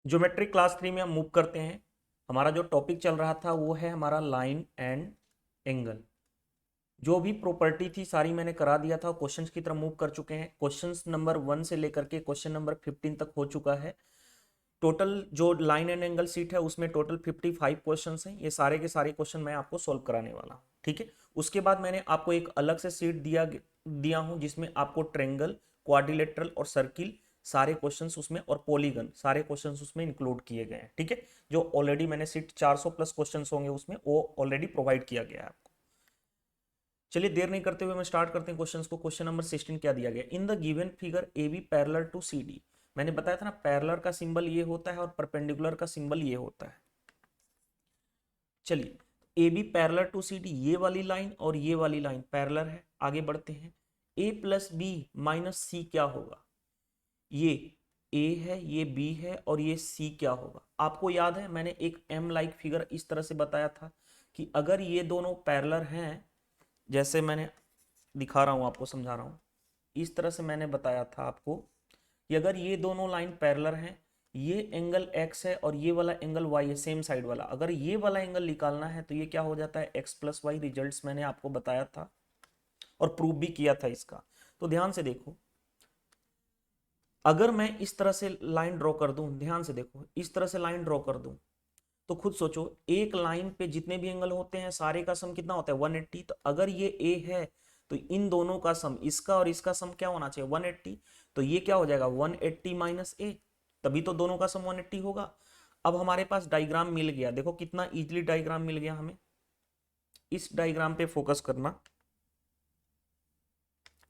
Geometric class 3 में हम move करते हैं। हमारा जो टॉपिक चल रहा था वो है हमारा लाइन एंड एंगल। जो भी प्रॉपर्टी थी सारी मैंने करा दिया था, क्वेश्चंस की तरफ मूव कर चुके हैं। क्वेश्चंस नंबर 1 से लेकर के क्वेश्चन नंबर 15 तक हो चुका है। टोटल जो लाइन एंड एंगल सीट है उसमें टोटल 55 क्वेश्चंस हैं। ये सारे के सारे क्वेश्चन मैं आपको सॉल्व कराने वाला हूँ, ठीक है। उसके बाद मैंने आपको एक अलग से सीट दिया हूँ जिसमें आपको ट्रेंगल, क्वाड्रिलेटरल और सर्किल सारे क्वेश्चंस उसमें और पॉलीगन सारे क्वेश्चंस उसमें इंक्लूड किए गए हैं, ठीक है। जो ऑलरेडी मैंने सीट 400 प्लस क्वेश्चंस होंगे उसमें वो ऑलरेडी प्रोवाइड किया गया है आपको। चलिए देर नहीं करते हुए मैं स्टार्ट करते हैं क्वेश्चंस को। क्वेश्चन नंबर 16 क्या दिया गया, in the given figure A B parallel to C D. मैंने बताया था ना, पैरेलल का सिंबल ये होता है और परपेंडिकुलर का सिंबल ये होता है। चलिए, A B parallel to C D, ये वाली लाइन और ये वाली लाइन पैरेलल है। आगे बढ़ते हैं। ए प्लस बी माइनस सी क्या होगा? ये ए है, ये बी है और ये सी क्या होगा? आपको याद है मैंने एक एम लाइक फिगर इस तरह से बताया था कि अगर ये दोनों पैरेलल हैं, जैसे मैंने दिखा रहा हूं आपको, समझा रहा हूं, इस तरह से मैंने बताया था आपको कि अगर ये दोनों लाइन पैरेलल हैं, ये एंगल x है और ये वाला एंगल y है, सेम साइड वाला, अगर ये वाला एंगल निकालना है तो ये क्या हो जाता है x प्लस वाई। रिजल्ट मैंने आपको बताया था और प्रूव भी किया था इसका। तो ध्यान से देखो, अगर मैं इस तरह से लाइन ड्रॉ कर दूं, ध्यान से देखो, इस तरह से लाइन ड्रॉ कर दूं तो खुद सोचो, एक लाइन पे जितने भी एंगल होते हैं सारे का सम कितना होता है? 180। तो अगर ये ए है तो इन दोनों का सम, इसका और इसका सम क्या होना चाहिए? 180। तो ये क्या हो जाएगा? 180 माइनस ए, तभी तो दोनों का सम 180 होगा। अब हमारे पास डायग्राम मिल गया, देखो कितना इजीली डायग्राम मिल गया हमें। इस डायग्राम पे फोकस करना,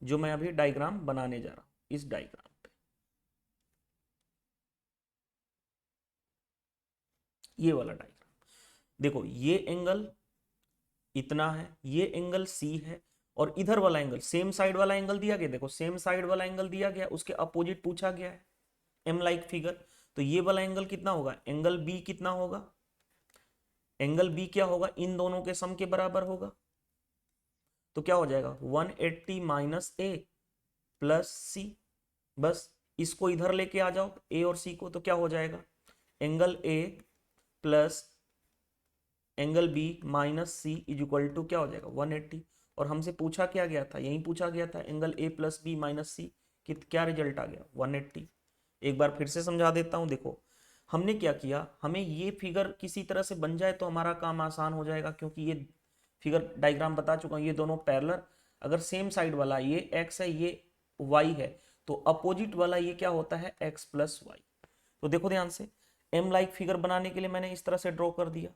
जो मैं अभी डायग्राम बनाने जा रहा हूं, इस डायग्राम पे। ये वाला डायग्राम देखो, ये एंगल इतना है, ये एंगल सी है और इधर वाला एंगल, सेम साइड वाला एंगल दिया गया, देखो सेम साइड वाला एंगल दिया गया, उसके अपोजिट पूछा गया है एम लाइक फिगर। तो ये वाला एंगल कितना होगा? एंगल बी कितना होगा? एंगल बी क्या होगा? इन दोनों के सम के बराबर होगा। तो क्या हो जाएगा? 180 माइनस ए प्लस सी। बस इसको इधर लेके आ जाओ, ए और सी को, तो क्या हो जाएगा? Angle A plus angle B minus C is equal to क्या हो जाएगा? 180। और हमसे पूछा क्या गया था? यही पूछा गया था, angle A plus B minus C, कि क्या रिजल्ट आ गया? 180। एक बार फिर से समझा देता हूं, देखो हमने क्या किया, हमें ये फिगर किसी तरह से बन जाए तो हमारा काम आसान हो जाएगा, क्योंकि ये फिगर डायग्राम बता चुका हूं, ये दोनों पैरेलल, अगर सेम साइड वाला ये एक्स है, ये वाई है, तो अपोजिट वाला ये क्या होता है? X plus y. तो देखो ध्यान से, एम लाइक फिगर बनाने के लिए मैंने इस तरह से ड्रॉ कर दिया।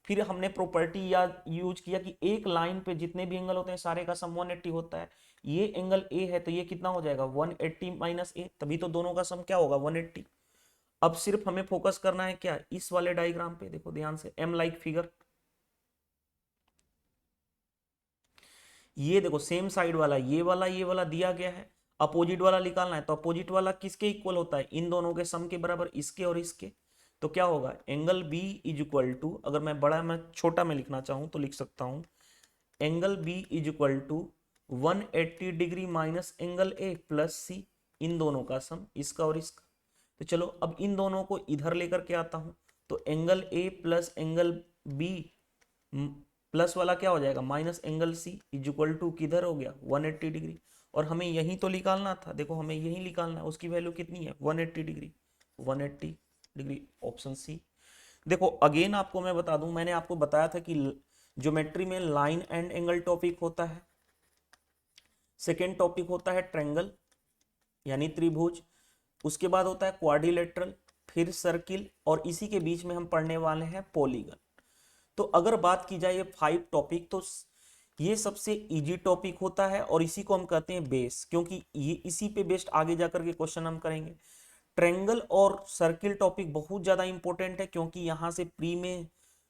फिर हमने प्रॉपर्टी या यूज किया कि एक लाइन पे जितने भी एंगल होते हैं सारे का सम 180 होता है। ये एंगल ए है तो ये कितना हो जाएगा? 180 माइनस ए, तभी तो दोनों का सम क्या होगा? 180। अब सिर्फ हमें फोकस करना है क्या? इस वाले डायग्राम पे देखो ध्यान से, एम लाइक फिगर। ये देखो सेम साइड वाला, ये वाला दिया गया है, अपोजिट वाला निकालना है, तो अपोजिट वाला किसके इक्वल होता है? इन दोनों के सम के बराबर, इसके और इसके। तो क्या होगा? Angle B is equal to, अगर मैं बड़ा मैं छोटा में लिखना चाहूं तो लिख सकता हूं, angle B is equal to 180 degree minus angle A plus C, इन दोनों का सम, इसका और इसका। तो चलो अब इन दोनों को इधर लेकर के आता हूं, तो angle A plus angle B plus वाला क्या हो जाएगा? Minus angle C is equal to किधर हो गया? 180 डिग्री। और हमें यही तो निकालना था, देखो हमें यही निकालना है, उसकी वैल्यू कितनी है? 180 डिग्री। 180 degree option C. देखो अगेन आपको मैं बता दूं, मैंने आपको बताया था कि ज्योमेट्री में लाइन एंड एंगल टॉपिक होता है, सेकेंड टॉपिक होता है ट्रेंगल यानी त्रिभुज, उसके बाद होता है क्वाड्रिलेटरल, फिर सर्किल, और इसी के बीच में हम पढ़ने वाले हैं पॉलीगन। तो अगर बात की जाए ये 5 टॉपिक, तो ये सबसे इजी टॉपिक होता है और इसी को हम कहते हैं बेस, क्योंकि ये इसी पे बेस्ड आगे जाकर के क्वेश्चन हम करेंगे। ट्रेंगल और सर्किल टॉपिक बहुत ज्यादा इंपॉर्टेंट है, क्योंकि यहां से प्री में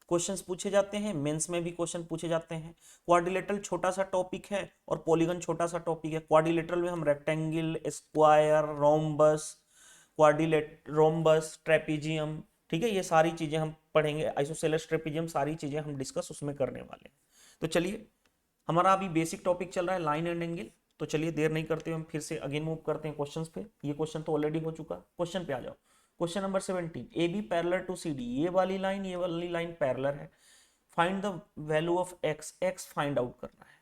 क्वेश्चंस पूछे जाते हैं, मेंस में भी क्वेश्चन पूछे जाते हैं। क्वाड्रिलेटरल छोटा सा टॉपिक है और पॉलीगन छोटा सा टॉपिक है। क्वाड्रिलेटरल में हम rectangle, square, rhombus, rhombus, trapezium, ठीक है, ये सारी चीजें हम पढ़ेंगे, आइसोसेलेस, ट्रेपीजियम, सारी चीजें हम डिस्कस उसमें करने वाले हैं। तो चलिए, हमारा अभी बेसिक टॉपिक चल रहा है लाइन एंड एंगल। तो चलिए देर नहीं करते हुए हम फिर से अगेन मूव करते हैं क्वेश्चंस पे। ये क्वेश्चन तो ऑलरेडी हो चुका, क्वेश्चन पे आ जाओ। Question number 17, A B parallel to C D, ये वाली लाइन पैरेलल है, find the value of x, x find out करना है।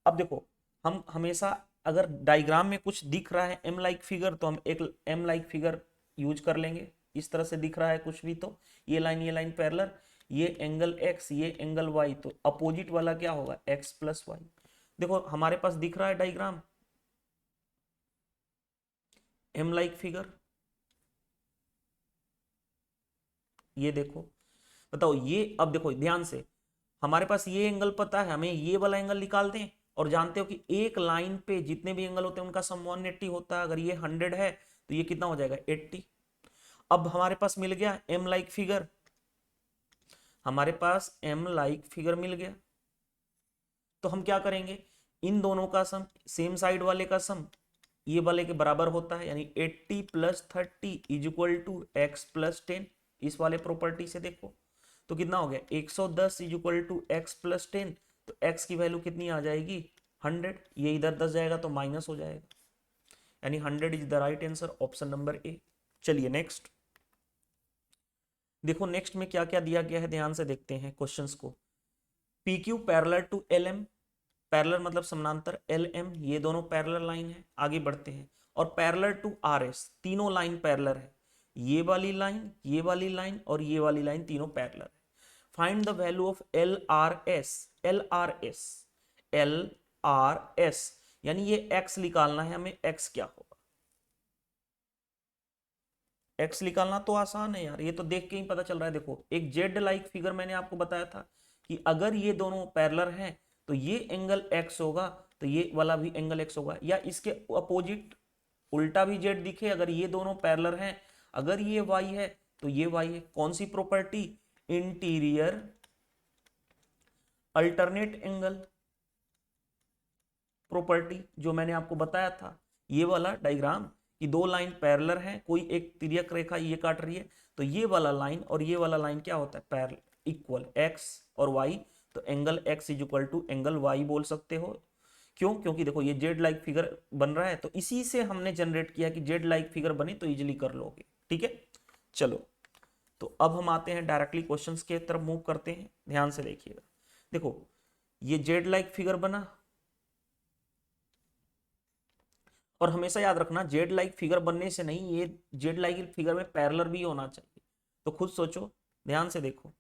अब देखो हम हमेशा अगर डायग्राम में कुछ दिख रहा है एम लाइक फिगर तो हम एक एम लाइक फिगर यूज कर लेंगे। इस तरह से दिख रहा है कुछ भी तो ये लाइन पैरेलल, ये एंगल एक्स ये एंगल वाई, तो अपोजिट वाला क्या होगा एक्स प्लस वाई। देखो हमारे पास दिख रहा है डायग्राम एम लाइक फिगर, ये देखो बताओ ये, अब देखो ध्यान से हमारे पास ये एंगल पता है, हमें ये वाला एंगल निकाल दें और जानते हो कि एक लाइन पे जितने भी एंगल होते हैं उनका सम 180 होता है। अगर ये 100 है तो ये कितना हो जाएगा 80। अब हमारे पास मिल गया एम लाइक फिगर, हमारे पास एम लाइक फिगर मिल गया, तो हम क्या करेंगे इन दोनों का सम, सेम साइड वाले का सम ये वाले के बराबर होता है, यानी 80 plus 30 is equal to x plus 10। इस वाले प्रॉपर्टी से देखो तो कितना हो गया 110 is equal to x plus 10, तो एक्स की वैल्यू कितनी आ जाएगी 100, ये इधर 10 जाएगा तो माइनस हो जाएगा, यानी 100 is the right answer, option number A. चलिए नेक्स्ट देखो, नेक्स्ट में क्या क्या दिया गया है ध्यान से देखते हैं क्वेश्चंस को। P Q parallel to L M, parallel मतलब समानांतर, एल एम ये दोनों पैरेलल लाइन है, आगे बढ़ते हैं, और पैरेलल टू आर एस, तीनों लाइन पैरेलल है, ये वाली लाइन और ये वाली लाइन तीनों पैरेलल है। Find the value of L R S, L R S, L R S यानी ये एक्स निकालना है हमें, एक्स क्या होगा, एक्स निकालना तो आसान है यार, ये तो देख के ही पता चल रहा है। देखो एक जेड लाइक फिगर मैंने आपको बताया था कि अगर ये दोनों पैरेलल हैं तो ये एंगल एक्स होगा तो ये वाला भी एंगल एक्स होगा, या इसके अपोजिट उल्टा भी जेड दिखे, अगर ये दोनों पैरेलल हैं अगर ये वाई है तो ये वाई है। कौन सी property, interior alternate angle property, जो मैंने आपको बताया था। ये वाला डायग्राम कि दो लाइन पैरेलल हैं, कोई एक तिर्यक रेखा ये काट रही है, तो ये वाला लाइन और ये वाला लाइन क्या होता है पैरेलल, इक्वल एक्स और वाई, तो angle x is equal to angle y बोल सकते हो। क्यों, क्योंकि देखो ये जेड लाइक फिगर बन रहा है, तो इसी से हमने जनरेट किया कि जेड लाइक फिगर बने तो इजिली कर लोगे, ठीक है। चलो तो अब हम आते हैं डायरेक्टली क्वेश्चंस के तरफ मूव करते हैं, ध्यान से देखिएगा। देखो ये जेड लाइक फिगर बना, और हमेशा याद रखना जेड लाइक फिगर बनने से नहीं, ये जेड लाइक फिगर में पैरेलल भी होना चाहिए। तो खुद सोचो, ध्यान से देखो,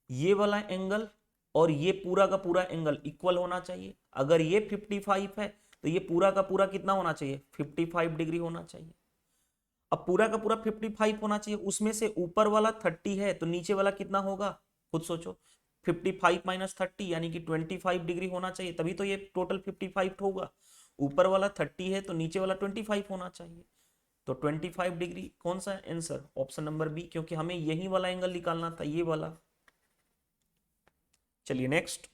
ये वाला एंगल और ये पूरा का पूरा एंगल इक्वल होना चाहिए। अगर ये 55 है तो ये पूरा का पूरा कितना होना चाहिए 55 डिग्री होना चाहिए। अब पूरा का पूरा 55 होना चाहिए, उसमें से ऊपर वाला 30 है तो नीचे वाला कितना होगा खुद सोचो, 55 माइनस 30 यानी कि 25 डिग्री होना चाहिए, तभी तो ये टोटल 55 होगा। ऊपर वाला 30 है तो नीचे वाला 25 होना चाहिए, तो 25 डिग्री कौन सा आंसर, ऑप्शन नंबर बी, क्योंकि हमें यही वाला एंगल निकालना था, ये वाला। चलिए नेक्स्ट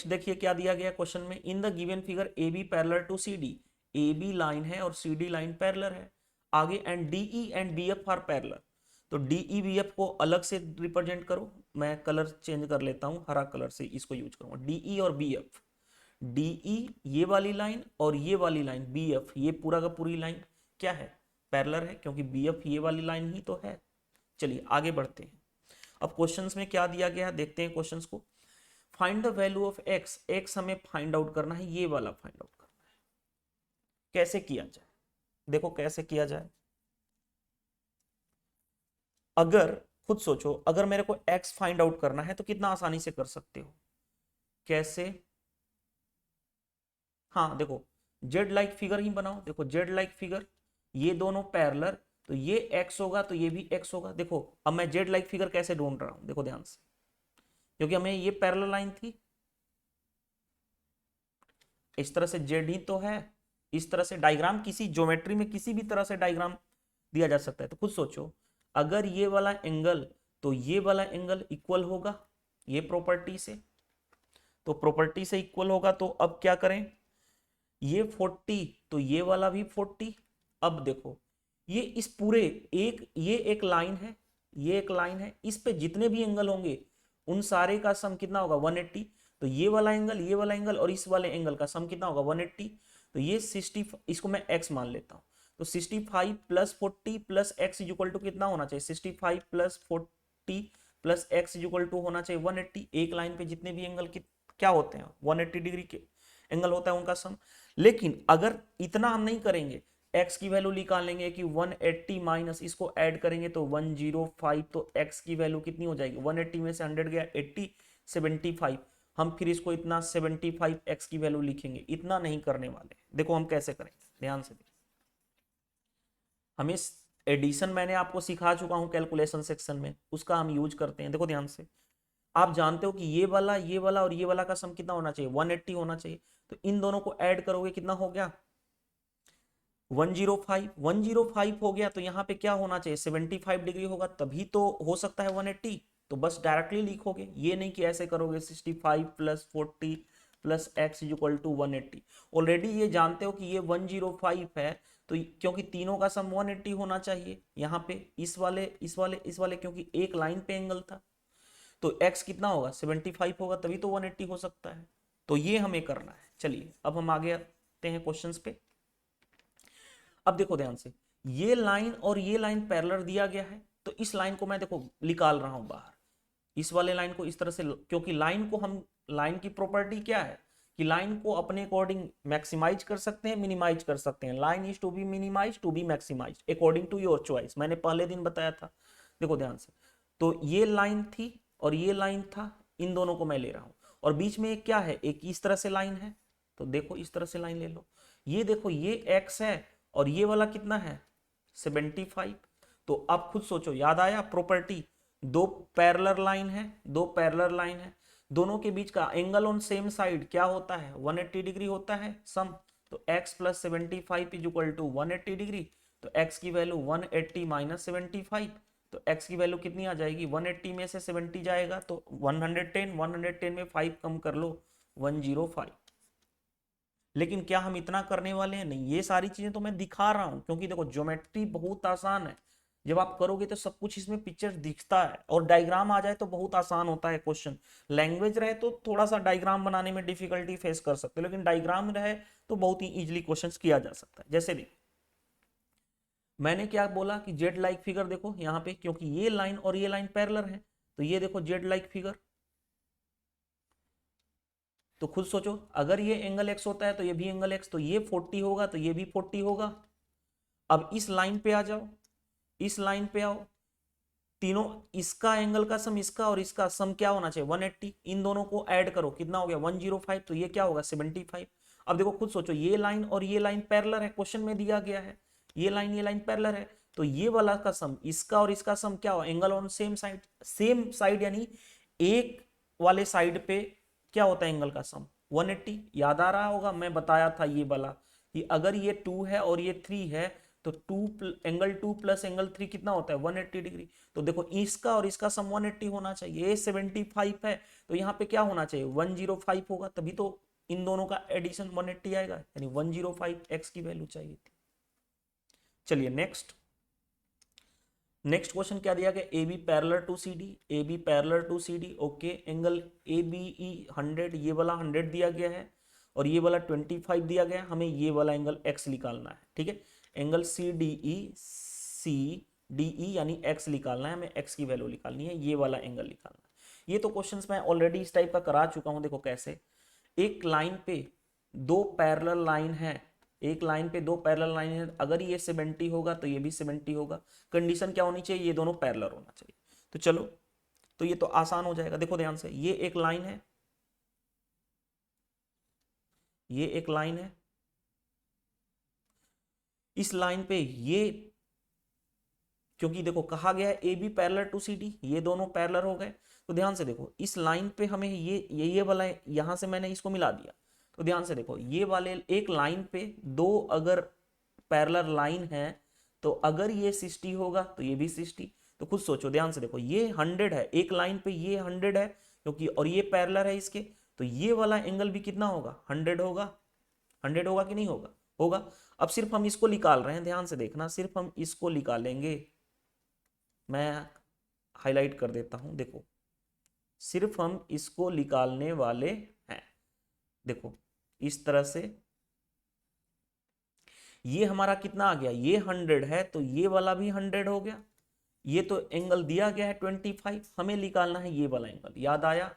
देखिए क्या दिया गया क्वेश्चन में। In the given figure A B parallel to C D, A B line है और सी डी लाइन पैरेलल है आगे, and D E and B F are parallel, तो डी ई बी एफ को अलग से रिप्रेजेंट करो, मैं कलर चेंज कर लेता हूं, हरा कलर से इसको यूज करूंगा। डी ई और बी एफ, डी ई ये वाली लाइन और ये वाली लाइन बी एफ, ये पूरा का पूरी लाइन क्या है पैरेलल है, क्योंकि बी एफ ये वाली लाइन ही तो है। चलिए आगे बढ़ते हैं। अब क्वेश्चंस में क्या दिया गया है देखते हैं क्वेश्चंस को। Find the value of x, x हमें फाइंड आउट करना है, ये वाला फाइंड आउट करना है। कैसे किया जाए, देखो कैसे किया जाए। अगर खुद सोचो, अगर मेरे को एक्स फाइंड आउट करना है तो कितना आसानी से कर सकते हो, कैसे, हाँ देखो जेड लाइक फिगर ही बनाओ। देखो जेड लाइक फिगर, ये दोनों पैरेलल, तो ये एक्स होगा तो ये भी एक्स होगा। देखो अब मैं जेड लाइक फिगर कैसे ढूंढ रहा हूं, देखो ध्यान से, क्योंकि हमें ये पैरेलल लाइन थी, इस तरह से जेड ही तो है, इस तरह से डायग्राम किसी ज्योमेट्री में किसी भी तरह से डायग्राम दिया जा सकता है। तो खुद सोचो अगर ये वाला एंगल तो ये वाला एंगल इक्वल होगा ये प्रॉपर्टी से, तो प्रॉपर्टी से इक्वल होगा, तो अब क्या करें, ये 40 तो ये वाला भी 40। अब देखो ये इस पूरे ये एक लाइन है, ये एक लाइन है, इस पे जितने भी एंगल होंगे उन सारे का सम कितना होगा 180, तो ये वाला एंगल और इस वाले एंगल का सम कितना होगा 180, तो ये 60, इसको मैं x मान लेता हूं, तो 65 plus 40 plus x is equal to कितना होना चाहिए, 65 plus 40 plus x is equal to होना चाहिए 180। एक लाइन पे जितने भी एंगल क्या होते हैं 180 डिग्री के एंगल होता है उनका सम। लेकिन अगर इतना हम नहीं करेंगे, x की वैल्यू निकालेंगे कि 180 माइनस इसको ऐड करेंगे तो 105, तो x की वैल्यू कितनी हो जाएगी, 180 में से 100 गया 80, 75। हम फिर इसको इतना 75 x की वैल्यू लिखेंगे, इतना नहीं करने वाले। देखो हम कैसे करेंगे, ध्यान से देखिए। हमें एडिशन मैंने आपको सिखा चुका हूं कैलकुलेशन सेक्शन में, उसका हम यूज करते हैं। देखो ध्यान से, आप जानते हो कि ये वाला और ये वाला का सम कितना होना चाहिए, 180 होना चाहिए। तो इन दोनों को ऐड करोगे कितना हो गया 105, 105 हो गया। तो यहाँ पे क्या होना चाहिए 75 डिग्री होगा, तभी तो हो सकता है 180। तो बस डायरेक्टली लिखोगे, ये नहीं कि ऐसे करोगे 65 plus 40 plus x is equal to 180। Already ये जानते हो कि ये 105 है, तो क्योंकि तीनों का सम 180 होना चाहिए। यहाँ पे इस वाले इस वाले इस वाले, क्योंकि एक लाइन पे एंगल था, तो x कितना होगा 75 होगा, तभी तो 180 हो सकता है। तो ये हमें करना है। चलिए अब हम आगे आते हैं क्वेश्चंस पे। अब देखो ध्यान से, ये लाइन और ये लाइन पैरेलल दिया गया है, तो इस लाइन को मैं देखो निकाल रहा हूं बाहर, इस वाले लाइन को इस तरह से, क्योंकि लाइन को हम, लाइन की प्रॉपर्टी क्या है कि लाइन को अपने अकॉर्डिंग मैक्सिमाइज कर सकते हैं, मिनिमाइज कर सकते हैं। Line is to be minimize, to be maximize according to your choice, मैंने पहले दिन बताया था। देखो ध्यान से, तो ये लाइन थी और ये लाइन था, इन दोनों को मैं ले रहा हूं, और बीच में एक क्या है, एक इस तरह से लाइन है। तो देखो इस तरह से लाइन ले लो, ये देखो ये x है और ये वाला कितना है 75। तो अब खुद सोचो, याद आया प्रॉपर्टी, दो पैरेलल लाइन है, दो पैरेलल लाइन है, दोनों के बीच का एंगल ऑन सेम साइड क्या होता है 180 डिग्री होता है सम। तो x plus 75 is equal to 180 degree. तो x की वैल्यू 180 माइनस 75, तो x की वैल्यू कितनी आ जाएगी, 180 में से 70 जाएगा तो 110, 110 में 5 कम कर लो 105। लेकिन क्या हम इतना करने वाले हैं, नहीं। ये सारी चीजें तो मैं दिखा रहा हूं, क्योंकि देखो ज्योमेट्री बहुत आसान है, जब आप करोगे तो सब कुछ इसमें पिक्चर दिखता है, और डायग्राम आ जाए तो बहुत आसान होता है क्वेश्चन। लैंग्वेज रहे तो थोड़ा सा डायग्राम बनाने में डिफिकल्टी फेस कर सकते हो, लेकिन डायग्राम रहे तो बहुत ही इजिली क्वेश्चन किया जा सकता है। जैसे देखो मैंने क्या बोला कि जेड लाइक फिगर, देखो यहाँ पे क्योंकि ये लाइन और ये लाइन पैरेलल है, तो ये देखो जेड लाइक फिगर। तो खुद सोचो, अगर ये एंगल x होता है तो ये भी एंगल x, तो ये 40 होगा तो ये भी 40 होगा। अब इस लाइन पे आ जाओ, इस लाइन पे आओ, तीनों, इसका एंगल का सम इसका और इसका सम क्या होना चाहिए 180। इन दोनों को ऐड करो कितना हो गया 105, तो ये क्या होगा 75। अब देखो खुद सोचो, ये लाइन और ये लाइन पैरेलल है, क्वेश्चन में दिया गया है ये लाइन पैरेलल है, तो ये वाला का सम इसका और इसका सम क्या होगा, angle on same side, same side यानी एक वाले साइड पे क्या होता है एंगल का सम 180। याद आ रहा होगा मैं बताया था ये वाला कि अगर ये 2 है और ये 3 है, तो एंगल 2 प्लस एंगल 3 कितना होता है 180 डिग्री। तो देखो इसका और इसका सम 180 होना चाहिए, ये 75 है तो यहाँ पे क्या होना चाहिए 105 होगा, तभी तो इन दोनों का एडिशन 180 आएगा, यानी 105 x की वैल्यू चाहिए थी। चलिए नेक्स्ट क्वेश्चन क्या दिया गया, A B parallel to C D, A B parallel to C D. Okay, angle A B E 100, ये वाला 100 दिया गया है और ये वाला 25 दिया गया है, हमें ये वाला एंगल x निकालना है। ठीक है, एंगल सी डी ई यानी x निकालना है, हमें x की वैल्यू निकालनी है, ये वाला एंगल निकालना है। ये तो क्वेश्चंस मैं ऑलरेडी इस टाइप का करा चुका हूं। देखो कैसे, एक लाइन पे दो पैरेलल लाइन है, एक लाइन पे दो पैरेलल लाइन है, अगर ये 70 होगा तो ये भी 70 होगा। कंडीशन क्या होनी चाहिए, ये दोनों पैरेलल होना चाहिए। तो चलो, तो ये तो आसान हो जाएगा। देखो ध्यान से, ये एक लाइन है, ये एक लाइन है, इस लाइन पे ये, क्योंकि देखो कहा गया है A B parallel to C D, ये दोनों पैरेलल हो गए। तो ध्यान से देखो, इस लाइन पे हमें ये वाला, यहां से मैंने इसको मिला दिया। तो ध्यान से देखो, ये वाले एक लाइन पे दो अगर पैरेलल लाइन है, तो अगर ये 60 होगा तो ये भी 60। तो खुद सोचो, ध्यान से देखो, ये 100 है, एक लाइन पे ये 100 है क्योंकि, और ये पैरेलल है इसके, तो ये वाला एंगल भी कितना होगा 100 होगा। 100 होगा कि नहीं होगा, होगा। अब सिर्फ हम इसको निकाल रहे हैं, ध्यान से देखना, सिर्फ हम इसको निकालेंगे। मैं हाईलाइट कर देता हूं, देखो सिर्फ हम इसको निकालने वाले हैं। देखो इस तरह से ये हमारा कितना आ गया, ये 100 है तो ये वाला भी 100 हो गया। ये तो एंगल दिया गया है 25, हमें निकालना है ये वाला एंगल। याद आया,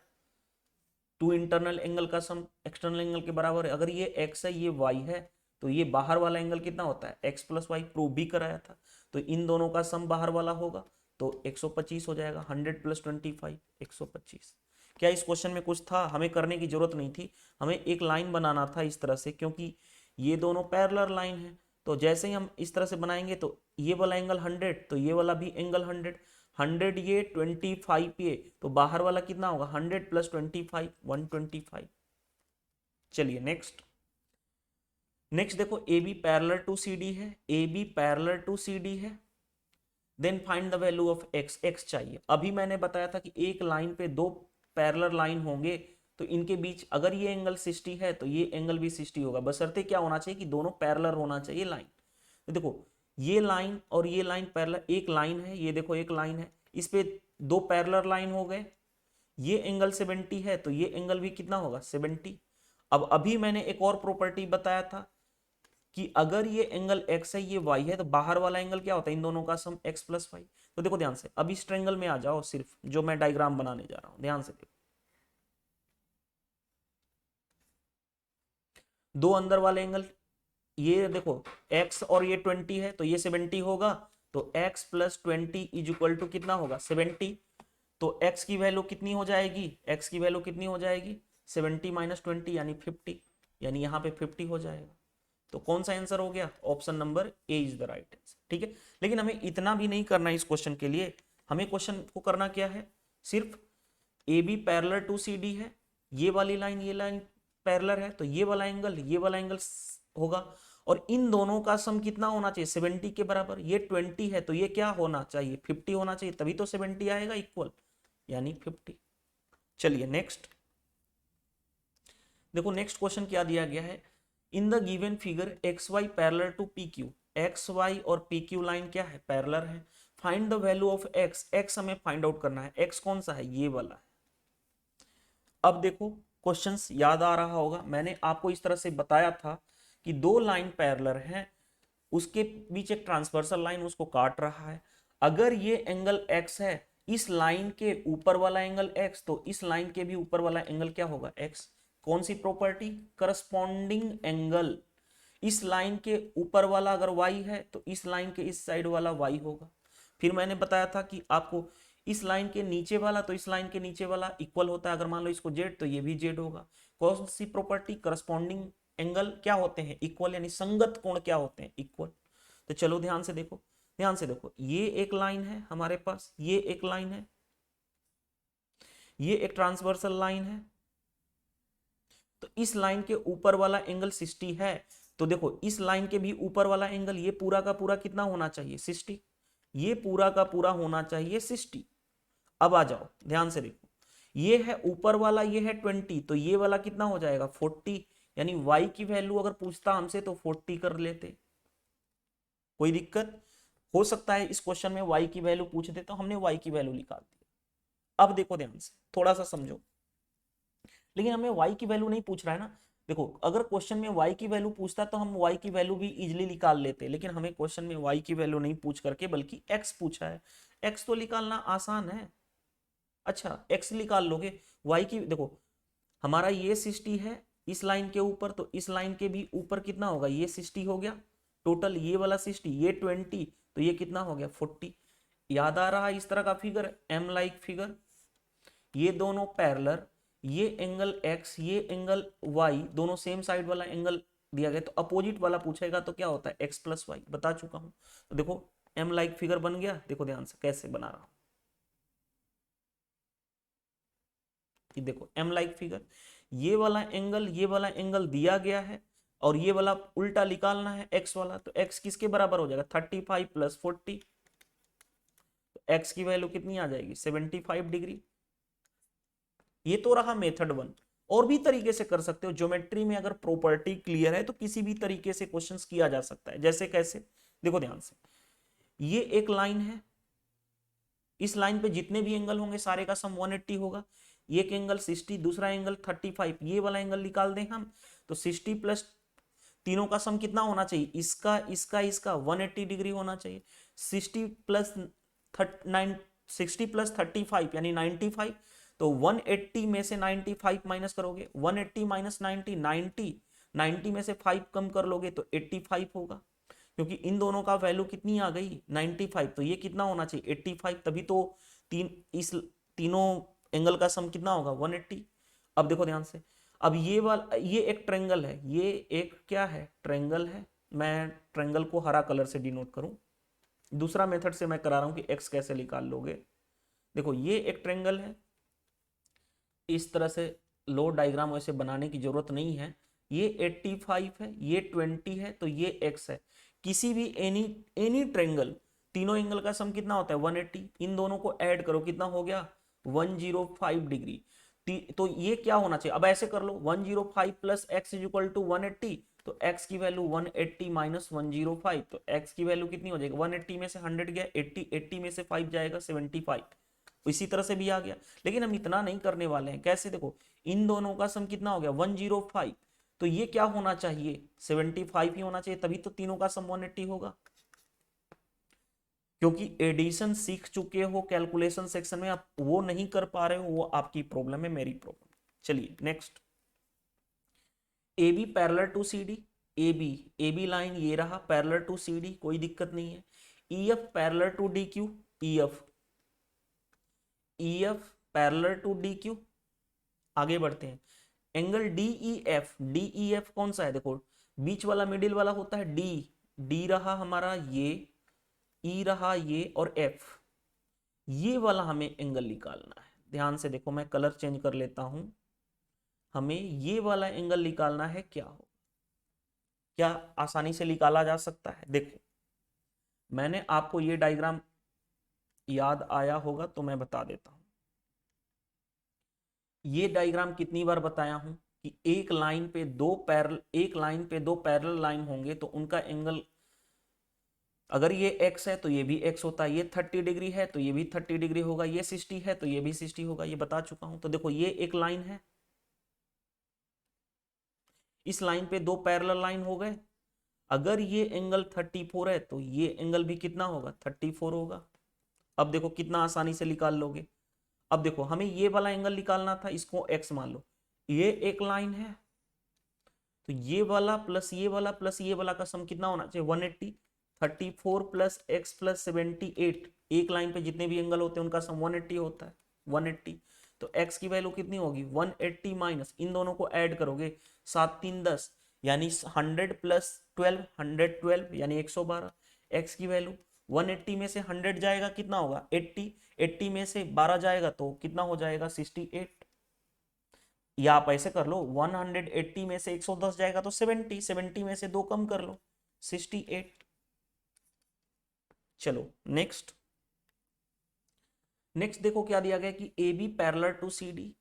टू इंटरनल एंगल का सम एक्सटर्नल एंगल के बराबर है। अगर ये एक्स है ये वाई है तो ये बाहर वाला एंगल कितना होता है, एक्स प्लस वाई, प्रूव भी कराया था। तो इन दोनों का सम बाहर वाला होगा तो 125 हो जाएगा। 100 + 25 125। क्या इस क्वेश्चन में कुछ था, हमें करने की जरूरत नहीं थी, हमें एक लाइन बनाना था इस तरह से, क्योंकि ये दोनों पैरेलल लाइन है। तो जैसे ही हम इस तरह से बनाएंगे तो ये वाला एंगल 100 तो ये वाला भी एंगल 100, 100 ये 25 ये, तो बाहर वाला कितना होगा 100 + 25 125। चलिए नेक्स्ट देखो, A B parallel to C D है, A B parallel to C D है। Then find the value of x, X चाहिए। अभी मैंने बताया था कि एक लाइन पे दो पैरेलल लाइन होंगे तो इनके बीच अगर ये एंगल 60 है तो ये एंगल भी 60 होगा, बशर्ते क्या होना चाहिए कि दोनों पैरेलल होना चाहिए लाइन। तो देखो ये लाइन और ये लाइन पैरेलल, एक लाइन है, ये देखो एक लाइन है, इस पे दो पैरेलल लाइन हो गए। ये एंगल 70 है तो ये एंगल भी कितना होगा 70। अब अभी मैंने एक और प्रॉपर्टी बताया था कि अगर ये एंगल x है ये y है तो बाहर वाला एंगल क्या होता है, इन दोनों का सम x + y। तो देखो ध्यान से, अब इस ट्रायंगल में आ जाओ, सिर्फ जो मैं डायग्राम बनाने जा रहा हूं ध्यान से देखो। दो अंदर वाले एंगल, ये देखो x और ये 20 है तो ये 70 होगा, तो x + 20 = कितना होगा 70। तो x की वैल्यू कितनी हो जाएगी, x की वैल्यू कितनी हो जाएगी 70 - 20 यानी 50, यानी यहाँ पे 50 हो जाएगा। तो कौन सा आंसर हो गया, option number A is the right answer. ठीक है, लेकिन हमें इतना भी नहीं करना है इस क्वेश्चन के लिए। हमें क्वेश्चन को करना क्या है, सिर्फ A B parallel to C D है, ये वाली लाइन ये लाइन पैरेलल है तो ये वाला एंगल होगा, और इन दोनों का सम कितना होना चाहिए 70 के बराबर। ये 20 है तो ये क्या होना चाहिए 50 होना चाहिए, तभी तो 70 आएगा इक्वल, यानी 50। चलिए नेक्स्ट देखो, नेक्स्ट क्वेश्चन क्या दिया गया है, in the given figure X Y parallel to P Q, X Y और पी क्यू लाइन क्या है पैरेलल है। Find the value of x, x हमें फाइंड आउट करना है, एक्स कौन सा है ये वाला है। अब देखो क्वेश्चंस याद आ रहा होगा, मैंने आपको इस तरह से बताया था कि दो लाइन पैरेलल हैं, उसके बीच एक ट्रांसवर्सल लाइन उसको काट रहा है। अगर ये एंगल x है, इस लाइन के ऊपर वाला एंगल x, तो इस लाइन के भी ऊपर वाला एंगल क्या होगा x। कौन सी प्रॉपर्टी, करस्पॉन्डिंग एंगल। इस लाइन के ऊपर वाला अगर y है तो इस लाइन के इस साइड वाला y होगा। फिर मैंने बताया था कि आपको इस लाइन के नीचे वाला तो इस लाइन के नीचे वाला इक्वल होता है, अगर मान लो इसको z तो ये भी z होगा। कौन सी प्रॉपर्टी, करस्पॉन्डिंग एंगल क्या होते हैं इक्वल, यानी संगत कोण क्या होते हैं इक्वल। तो चलो ध्यान से देखो, ध्यान से देखो, ये एक लाइन है हमारे पास, ये एक लाइन है, ये एक ट्रांसवर्सल लाइन है, तो इस लाइन के ऊपर वाला एंगल 60 है। तो देखो इस लाइन के भी ऊपर वाला एंगल ये पूरा का पूरा कितना होना चाहिए 60, ये पूरा का पूरा होना चाहिए 60। अब आ जाओ ध्यान से देखो, ये है ऊपर वाला, ये है 20, तो ये वाला कितना हो जाएगा 40, यानी y की वैल्यू अगर पूछता हमसे तो 40 कर लेते। कोई दिक्कत, हो सकता है इस क्वेश्चन में y की वैल्यू पूछ दे तो हमने y की वैल्यू निकाल दी। अब देखो ध्यान से थोड़ा सा समझो, लेकिन हमें y की वैल्यू नहीं पूछ रहा है ना। देखो अगर क्वेश्चन में y की वैल्यू पूछता तो हम y की वैल्यू भी इजीली निकाल लेते, लेकिन हमें क्वेश्चन में y की वैल्यू नहीं पूछ करके बल्कि x पूछा है। x तो निकालना आसान है, अच्छा x निकाल लोगे, y की देखो हमारा ये 60 है इस लाइन के ऊपर, तो इस लाइन के भी ऊपर कितना होगा ये 60 हो गया टोटल, ये वाला 60, ये 20, तो ये कितना हो गया 40। याद आ रहा है इस तरह का फिगर, एम लाइक फिगर, ये दोनों पैरेलल, ये एंगल x ये एंगल y, दोनों सेम साइड वाला एंगल दिया गया, तो अपोजिट वाला पूछेगा तो क्या होता है x + y, बता चुका हूं। तो देखो एम लाइक फिगर बन गया, देखो ध्यान से कैसे बना रहा हूं, देखो एम लाइक फिगर, ये वाला एंगल दिया गया है और ये वाला उल्टा निकालना है x वाला, तो x किसके बराबर हो जाएगा 35 + 40, तो x की वैल्यू कितनी आ जाएगी 75 डिग्री। ये तो रहा मेथड 1, और भी तरीके से कर सकते हो, ज्योमेट्री में अगर प्रॉपर्टी क्लियर है तो किसी भी तरीके से क्वेश्चंस किया जा सकता है। जैसे कैसे, देखो ध्यान से, ये एक लाइन है, इस लाइन पे जितने भी एंगल होंगे सारे का सम 180 होगा, एक एंगल 60 दूसरा एंगल 35, ये वाला एंगल निकाल दें हम, तो 60 + तीनों का सम कितना होना चाहिए, इसका इसका इसका 180 डिग्री होना चाहिए। 60 प्लस 35 यानी 95। तो 180 में से 95 माइनस करोगे, 180 माइनस 90, 90 में से 5 कम कर लोगे तो 85 होगा, क्योंकि इन दोनों का वैल्यू कितनी आ गई 95। तो ये कितना होना चाहिए 85, तभी तो इस तीनों एंगल का सम कितना होगा 180। अब देखो ध्यान से, अब ये वाला, ये एक ट्रायंगल है, ये एक क्या है ट्रायंगल है। मैं ट्रायंगल को हरा कलर से डिनोट करूं, दूसरा मेथड से मैं करा रहा हूं कि एक्स कैसे निकाल लोगे। देखो ये एक ट्रायंगल है, इस तरह से लो डायग्राम वैसे बनाने की जरूरत नहीं है। ये 85 है, ये 20 है, तो ये x है। किसी भी एनी ट्रायंगल, तीनों एंगल का सम कितना होता है 180। इन दोनों को ऐड करो, कितना हो गया 105 डिग्री। तो ये क्या होना चाहिए, अब ऐसे कर लो 105 plus x is equal to 180। तो x की वैल्यू 180 माइनस 105, तो x की वैल्यू कितनी हो जाएगी, 180 में से 100 गया 80, 80 में से 5 जाएगा 75। इसी तरह से भी आ गया। लेकिन हम इतना नहीं करने वाले हैं, कैसे देखो, इन दोनों का सम कितना हो गया 105, तो ये क्या होना चाहिए 75 ही होना चाहिए, तभी तो तीनों का सम 180 होगा। क्योंकि एडिशन सीख चुके हो कैलकुलेशन सेक्शन में, आप वो नहीं कर पा रहे हो, वो आपकी प्रॉब्लम है, मेरी प्रॉब्लम। चलिए next, A B parallel to C D. A B line ये रहा पैरेलल टू सी डी, कोई दिक्कत नहीं है। E F parallel to D Q, E F parallel to D Q. आगे बढ़ते हैं, एंगल डी ई एफ कौन सा है, देखो बीच वाला मिडिल वाला होता है डी, डी रहा हमारा ये, ई रहा ये, और एफ, ये वाला हमें एंगल निकालना है। ध्यान से देखो, मैं कलर चेंज कर लेता हूं, हमें ये वाला एंगल निकालना है। क्या हो, क्या आसानी से निकाला जा सकता है। देखो मैंने आपको ये डायग्राम याद आया होगा तो मैं बता देता हूं। ये डायग्राम कितनी बार बताया हूं कि एक लाइन पे दो पैरेलल लाइन होंगे तो उनका एंगल, अगर ये x है तो ये भी x होता है, ये 30 डिग्री है तो ये भी 30 डिग्री होगा, ये 60 है तो ये भी 60 होगा, ये बता चुका हूं। तो देखो ये एक लाइन है, इस लाइन पे दो पैरेलल लाइन हो गए, अगर ये एंगल 34 है तो ये एंगल भी कितना होगा 34 होगा। अब देखो कितना आसानी से निकाल लोगे। अब देखो हमें ये वाला एंगल निकालना था, इसको x मान लो, ये एक लाइन है, तो ये वाला प्लस ये वाला प्लस ये वाला का सम कितना होना चाहिए 180। 34 प्लस एक्स प्लस 78, एक लाइन पे जितने भी एंगल होते हैं उनका सम 180 होता है, 180। तो x की वैल्यू कितनी होगी 180 माइनस, इन दोनों को ऐड करोगे 7 3 10, यानी 100 प्लस 12, 112 यानी 112। x की वैल्यू 180 में से 100 जाएगा कितना होगा 80, 80 में से 12 जाएगा तो कितना हो जाएगा 68। या आप ऐसे कर लो 180 में से 110 जाएगा तो 70, 70 में से 2 कम कर लो 68। चलो नेक्स्ट देखो क्या दिया गया कि A B parallel to C D,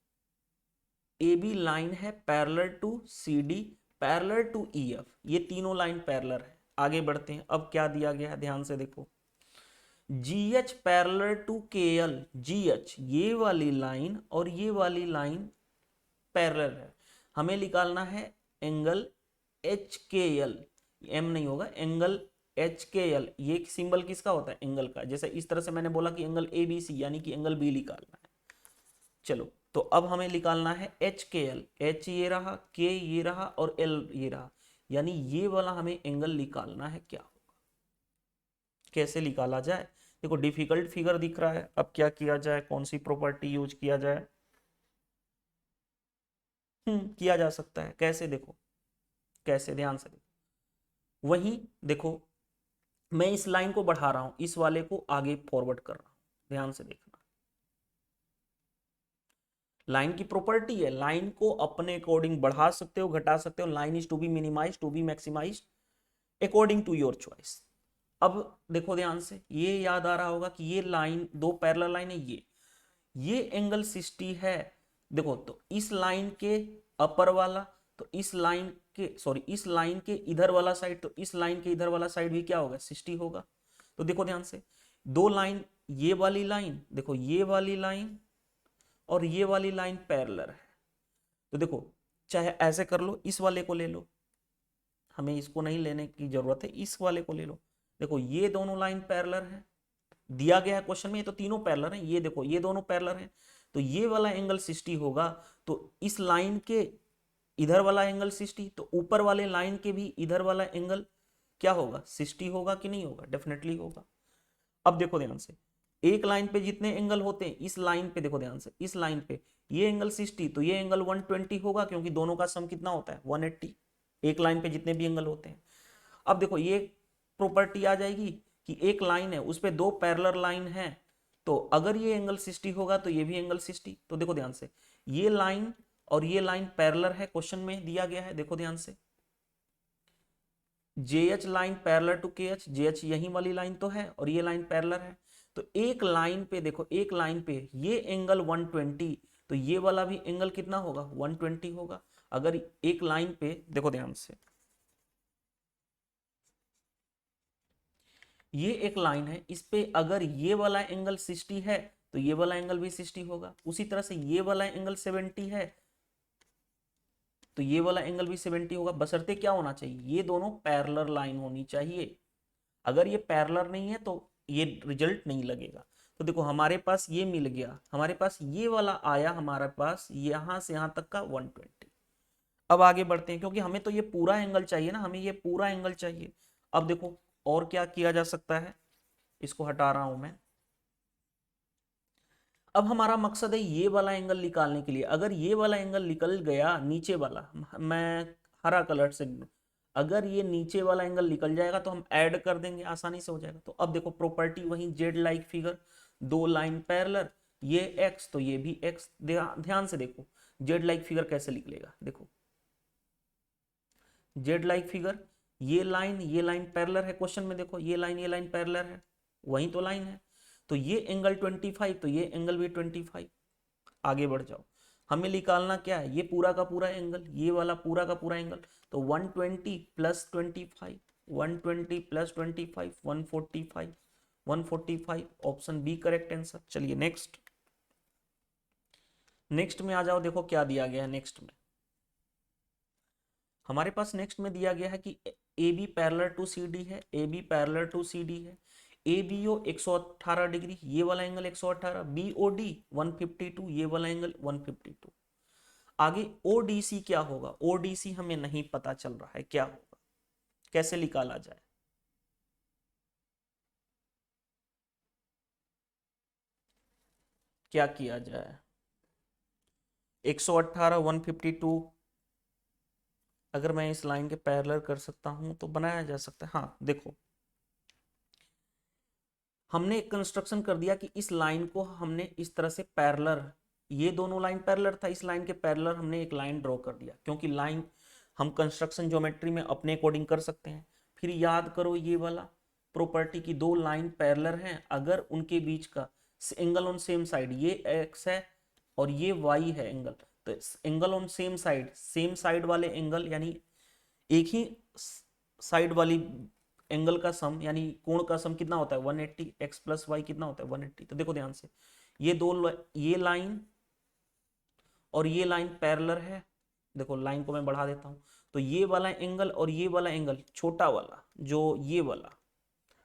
A B line है parallel to C D parallel to E F, ये तीनों लाइन पैरेलल है। आगे बढ़ते हैं, अब क्या दिया गया है ध्यान से देखो, जी एच पैरेलल टू के एल, जी एच ये वाली लाइन और ये वाली लाइन पैरेलल है, हमें निकालना है एंगल एच के एल, एम नहीं होगा, एंगल एच के एल। ये सिंबल किसका होता है एंगल का, जैसे इस तरह से मैंने बोला कि एंगल ए बी सी यानी कि एंगल बी निकालना है। चलो तो अब हमें निकालना है एच के एल, एच ये रहा, के ये रहा और एल ये रहा, यानी ये वाला हमें एंगल निकालना है। क्या होगा, कैसे निकाला जाए, देखो डिफिकल्ट फिगर दिख रहा है, अब क्या किया जाए, कौन सी प्रॉपर्टी यूज किया जाए। किया जा सकता है कैसे, देखो कैसे, ध्यान से देखो, वहीं देखो मैं इस लाइन को बढ़ा रहा हूं, इस वाले को आगे फॉरवर्ड कर रहा हूं, ध्यान से देखना। लाइन की प्रॉपर्टी है, लाइन को अपने अकॉर्डिंग बढ़ा सकते हो घटा सकते हो, line is to be minimize to be maximize according to your choice. अब देखो ध्यान से, ये याद आ रहा होगा कि ये लाइन दो पैरेलल लाइन है, ये एंगल 60 है। देखो तो इस लाइन के अपर वाला, तो इस लाइन के सॉरी इस लाइन के इधर वाला साइड, तो इस लाइन के इधर वाला साइड भी क्या होगा 60 होगा। तो देखो ध्यान से, दो लाइन, ये वाली लाइन देखो, ये वाली लाइन और ये वाली लाइन पैरेलल है, तो देखो चाहे ऐसे कर लो, इस वाले को ले लो, हमें इसको नहीं लेने की जरूरत है, इस वाले को ले लो। देखो ये दोनों लाइन पैरेलल है, दिया गया है क्वेश्चन में, ये तो तीनों पैरेलल हैं, ये देखो ये दोनों पैरेलल हैं, तो ये वाला एंगल 60 होगा। तो इस लाइन के इधर वाला एंगल 60, तो ऊपर वाले लाइन के भी इधर वाला एंगल क्या होगा, 60 होगा कि नहीं होगा, डेफिनेटली होगा। अब देखो ध्यान से, एक लाइन पे जितने एंगल होते हैं, इस लाइन पे देखो ध्यान से, इस लाइन पे ये एंगल 60, तो ये एंगल 120 होगा, क्योंकि दोनों का सम कितना होता है 180, एक लाइन पे जितने भी एंगल होते हैं। अब देखो ये प्रॉपर्टी आ जाएगी कि एक लाइन है उस पे दो पैरेलल लाइन है, तो अगर ये एंगल 60 होगा तो ये भी एंगल 60। तो देखो ध्यान से, ये लाइन और ये लाइन पैरेलल है, क्वेश्चन में दिया गया है, देखो ध्यान से, JH line parallel to KH, JH यही वाली लाइन तो है और ये लाइन पैरेलल है, तो एक लाइन पे देखो, एक लाइन पे ये एंगल 120, तो ये वाला भी एंगल कितना होगा 120 होगा। अगर एक लाइन पे देखो ध्यान से, ये एक लाइन है, इस पे अगर ये वाला एंगल 60 है तो ये वाला एंगल भी 60 होगा। उसी तरह से ये वाला एंगल 70 है तो ये वाला एंगल भी 70 होगा, बशर्ते क्या होना चाहिए, ये दोनों पैरेलल लाइन होनी चाहिए। अगर ये पैरेलल नहीं है तो ये रिजल्ट नहीं लगेगा। तो देखो हमारे पास ये मिल गया, हमारे पास ये वाला आया, हमारे पास यहां से यहां तक का 120। अब आगे बढ़ते हैं, क्योंकि हमें तो ये पूरा एंगल चाहिए ना, हमें ये पूरा एंगल चाहिए। अब देखो और क्या किया जा सकता है, इसको हटा रहा हूं मैं। अब हमारा मकसद है ये वाला एंगल निकालने के लिए, अगर ये वाला एंगल निकल गया, नीचे वाला, मैं हरा कलर से, अगर ये नीचे वाला एंगल निकल जाएगा तो हम ऐड कर देंगे, आसानी से हो जाएगा। तो अब देखो प्रॉपर्टी वही, जेड लाइक फिगर, दो लाइन पैरेलल, ये एक्स तो ये भी एक्स। ध्यान से देखो जेड लाइक फिगर कैसे निकलेगा, देखो जेड लाइक फिगर, ये लाइन पैरेलल है, क्वेश्चन में देखो ये लाइन पैरेलल है, वही तो लाइन है, तो ये एंगल 25, तो ये एंगल भी 25। आगे बढ़ जाओ, हमें निकालना क्या है, ये पूरा का पूरा एंगल, ये वाला पूरा का पूरा एंगल, तो 120 plus 25, 120 plus 25, 145, 145, option B correct answer. चलिए नेक्स्ट, नेक्स्ट में आ जाओ, देखो क्या दिया गया है नेक्स्ट में। हमारे पास नेक्स्ट में दिया गया है कि A B parallel to C D है, A B parallel to C D है, ए बी ओ 118 डिग्री, ये वाला एंगल 118, बी ओ डी 152, ये वाला एंगल 152। आगे ओ डी सी क्या होगा, ओ डी सी हमें नहीं पता चल रहा है क्या होगा, कैसे निकाला जाए। क्या किया जाए, 118 152, अगर मैं इस लाइन के पैरेलल कर सकता हूं तो बनाया जा सकता है। हाँ देखो, हमने एक कंस्ट्रक्शन कर दिया कि इस लाइन को हमने इस तरह से पैरेलल, ये दोनों लाइन पैरेलल था, इस लाइन के पैरेलल हमने एक लाइन ड्रॉ कर दिया, क्योंकि लाइन हम कंस्ट्रक्शन ज्योमेट्री में अपने अकॉर्डिंग कर सकते हैं। फिर याद करो ये वाला प्रॉपर्टी की, दो लाइन पैरेलल हैं, अगर उनके बीच का एंगल ऑन सेम साइड, ये एक्स है और ये वाई है एंगल, तो एंगल ऑन सेम साइड वाले एंगल, यानी एक ही साइड वाली एंगल का सम, यानी कोण का सम कितना होता है 180, एक्स प्लस वाई कितना होता है 180। तो देखो ध्यान से, ये ये लाइन और ये लाइन पैरेलल है, देखो लाइन को मैं बढ़ा देता हूं, तो ये वाला एंगल और ये वाला एंगल, छोटा वाला जो ये वाला,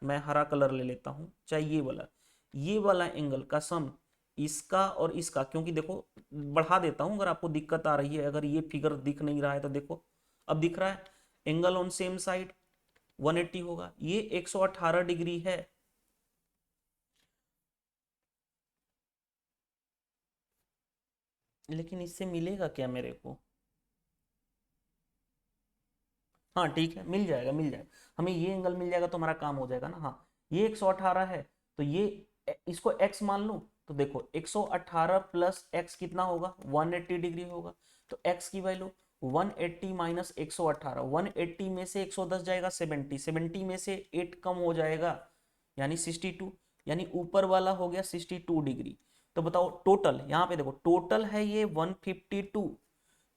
मैं हरा कलर ले लेता हूं, चाहे ये वाला एंगल का सम इसका और इसका, क्योंकि देखो बढ़ा देता हूं अगर आपको दिक्कत आ रही है, अगर ये फिगर दिख नहीं रहा है तो देखो अब दिख रहा है, एंगल ऑन सेम साइड 180 होगा, ये 118 डिग्री है, लेकिन इससे मिलेगा क्या मेरे को, हाँ ठीक है मिल जाएगा, मिल जाएगा, हमें ये एंगल मिल जाएगा तो हमारा काम हो जाएगा ना। हाँ ये 118 है, तो ये इसको x मान लूं, तो देखो 118 प्लस x कितना होगा 180 डिग्री होगा, तो x की वैल्यू 180 माइनस 118, 180 में से 110 जाएगा 70, 70 में से 8 कम हो जाएगा यानी 62, यानी ऊपर वाला हो गया 62 डिग्री। तो बताओ टोटल, यहाँ पे देखो टोटल है ये 152,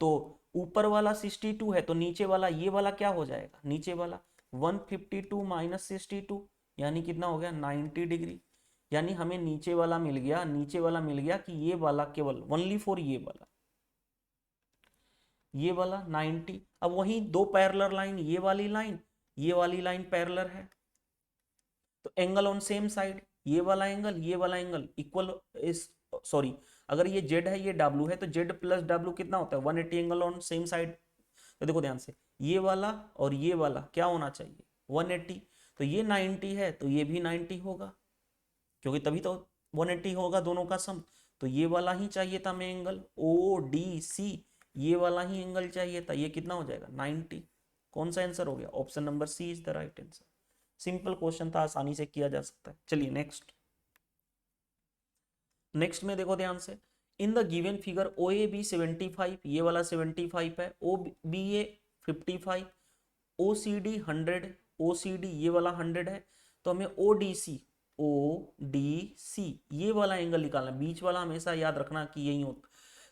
तो ऊपर वाला 62 है, तो नीचे वाला ये वाला क्या हो जाएगा, नीचे वाला 152 माइनस 62 यानी कितना हो गया 90 डिग्री, यानी हमें नीचे वाला मिल गया, नीचे वाला मिल गया कि ये वाला केवल ओनली फॉर ये वाला, ये वाला 90। अब वही दो पैरेलल लाइन, ये वाली लाइन पैरेलल है, तो एंगल ऑन सेम साइड, ये वाला एंगल इक्वल इस, सॉरी, अगर ये जेड है ये डब्ल्यू है, तो जेड प्लस डब्ल्यू कितना होता है 180 एंगल ऑन सेम साइड। तो देखो ध्यान से, ये वाला और ये वाला क्या होना चाहिए 180, तो ये 90 है तो ये भी 90 होगा, क्योंकि तभी तो 180 होगा दोनों का सम। तो ये वाला ही चाहिए था हमें एंगल ओ डी सी, ये वाला ही एंगल चाहिए था, ये कितना हो जाएगा 90। कौन सा आंसर हो गया, option number C is the right answer. Simple question था, आसानी से किया जा सकता है। चलिए नेक्स्ट। नेक्स्ट में देखो ध्यान से, in the given figure O A B 75, ये वाला 75 है, O B A 55, O C D 100, O C D ये वाला 100 है, तो हमें ओ डी सी ये वाला एंगल निकालना है, बीच वाला हमेशा याद रखना कि यही होता,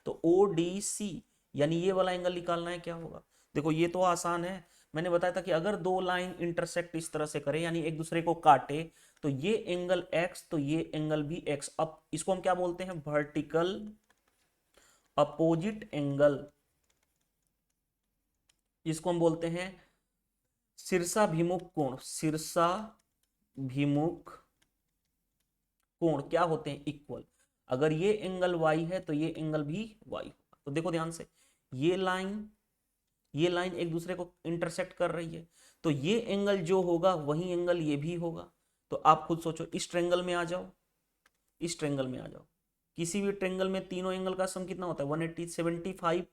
तो ओ डी सी यानी ये वाला एंगल निकालना है। क्या होगा, देखो ये तो आसान है, मैंने बताया था कि अगर दो लाइन इंटरसेक्ट इस तरह से करे यानी एक दूसरे को काटे, तो ये एंगल x तो ये एंगल भी x। अब इसको हम क्या बोलते हैं, वर्टिकल अपोजिट एंगल, इसको हम बोलते हैं शीर्षाभिमुख कोण। शीर्षाभिमुख कोण क्या होते हैं, इक्वल। अगर ये एंगल y है तो ये एंगल भी y होगा। तो देखो ध्यान से, ये लाइन एक दूसरे को इंटरसेक्ट कर रही है, तो ये एंगल जो होगा वही एंगल ये भी होगा। तो आप खुद सोचो, इस ट्रेंगल में आ जाओ, इस ट्रेंगल में आ जाओ, किसी भी ट्रेंगल में तीनों एंगल का सम कितना होता है 180, 75,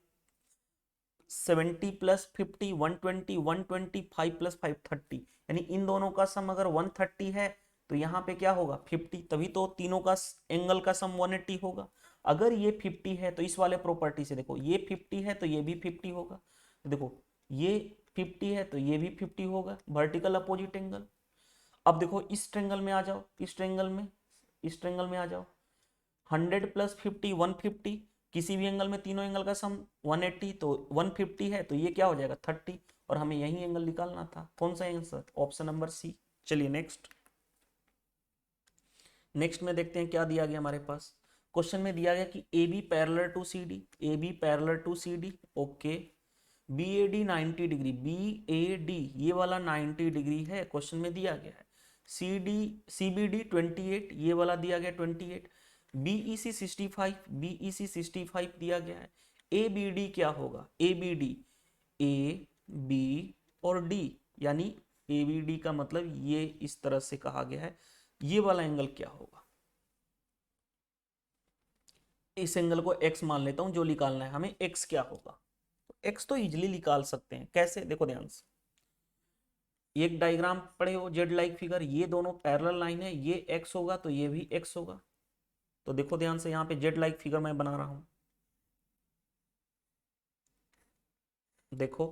70 प्लस 50 120, 125 प्लस 5 30, यानी इन दोनों का सम अगर 130 है तो यहाँ पे क्या होगा 50, तभी तो तीनों का एंगल का सम 180 होगा। अगर ये 50 है तो इस वाले प्रॉपर्टी से देखो, ये 50 है तो ये भी 50 होगा, तो देखो ये 50 है तो ये भी 50 होगा, वर्टिकल अपोजिट एंगल। अब देखो इस ट्रेंगल में आ जाओ, इस ट्रेंगल में आ जाओ, 100 प्लस 50 150, किसी भी एंगल में तीनों एंगल का सम 180, तो 150 है तो ये क्या हो जाएगा 30, और हमें यही एंगल निकालना था। कौन सा आंसर, ऑप्शन नंबर सी। चलिए नेक्स्ट में देखते हैं क्या दिया गया हमारे पास। क्वेश्चन में दिया गया कि A B parallel to C D, okay, B A D 90 degree, B A D ये वाला 90 डिग्री है, क्वेश्चन में दिया गया है। सी बी डी 28 ये वाला दिया गया 28, बी ई सी 65 दिया गया है। ए बी डी क्या होगा, A B D, A B और डी, यानी ए बी डी का मतलब ये इस तरह से कहा गया है, ये वाला एंगल क्या होगा। इस एंगल को x मान लेता हूं, जो निकालना है हमें x क्या होगा, x तो इजिली निकाल सकते हैं। कैसे, देखो ध्यान से, एक डायग्राम पढ़े हो जेड लाइक फिगर, ये दोनों पैरेलल लाइन है, ये x होगा तो ये भी x होगा। तो देखो ध्यान से, यहाँ पे जेड लाइक फिगर मैं बना रहा हूं, देखो,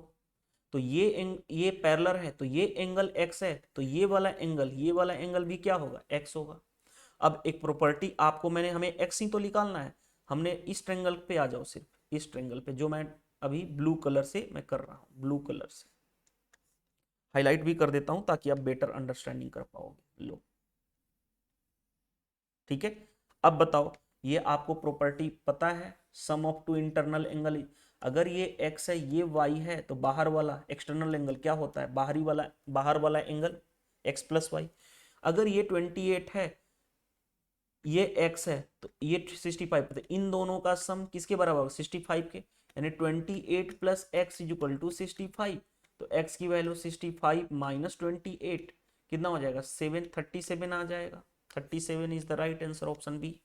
तो ये पैरेलल है तो ये एंगल x है, तो ये वाला एंगल भी क्या होगा x होगा। अब एक प्रॉपर्टी आपको हमें x ही तो निकालना है, हमने इस ट्रेंगल पे आ जाओ, सिर्फ इस ट्रेंगल पे, जो मैं अभी ब्लू कलर से मैं कर रहा हूं, ब्लू कलर से हाईलाइट भी कर देता हूं ताकि आप बेटर अंडरस्टैंडिंग कर पाओगे। लो, ठीक है। अब बताओ, ये आपको प्रॉपर्टी पता है, सम ऑफ टू इंटरनल एंगल, अगर ये x है ये y है, तो बाहर वाला एक्सटर्नल एंगल क्या होता है, बाहर वाला एंगल x प्लस वाई। अगर ये 28 है, ये x है, तो ये 65, तो इन दोनों का सम किसके बराबर होगा 65 के, यानी 28 plus x is equal to 65, तो x की वैल्यू 65 माइनस 28 कितना हो जाएगा 37 आ जाएगा। 37 is the right answer, option B.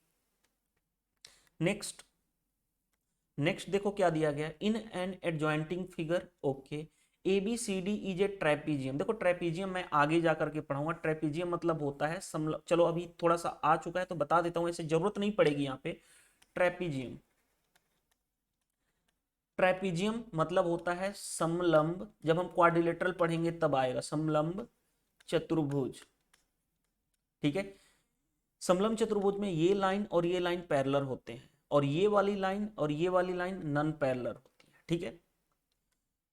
Next देखो क्या दिया गया, in an adjoining figure, okay, A B C D is a trapezium. देखो ट्रेपीजियम मैं आगे जाकर के पढ़ाऊंगा, ट्रेपीजियम मतलब होता है चलो अभी थोड़ा सा आ चुका है तो बता देता हूं, ऐसे जरूरत नहीं पड़ेगी यहाँ पे। ट्रेपीजियम मतलब होता है समलंब, जब हम क्वाड्रिलेटरल पढ़ेंगे तब आएगा, समलंब चतुर्भुज, ठीक है। समलंब चतुर्भुज में ये लाइन और ये लाइन पैरेलल होते हैं, और ये वाली लाइन और ये वाली लाइन नॉन पैरेलल होती है, ठीक है।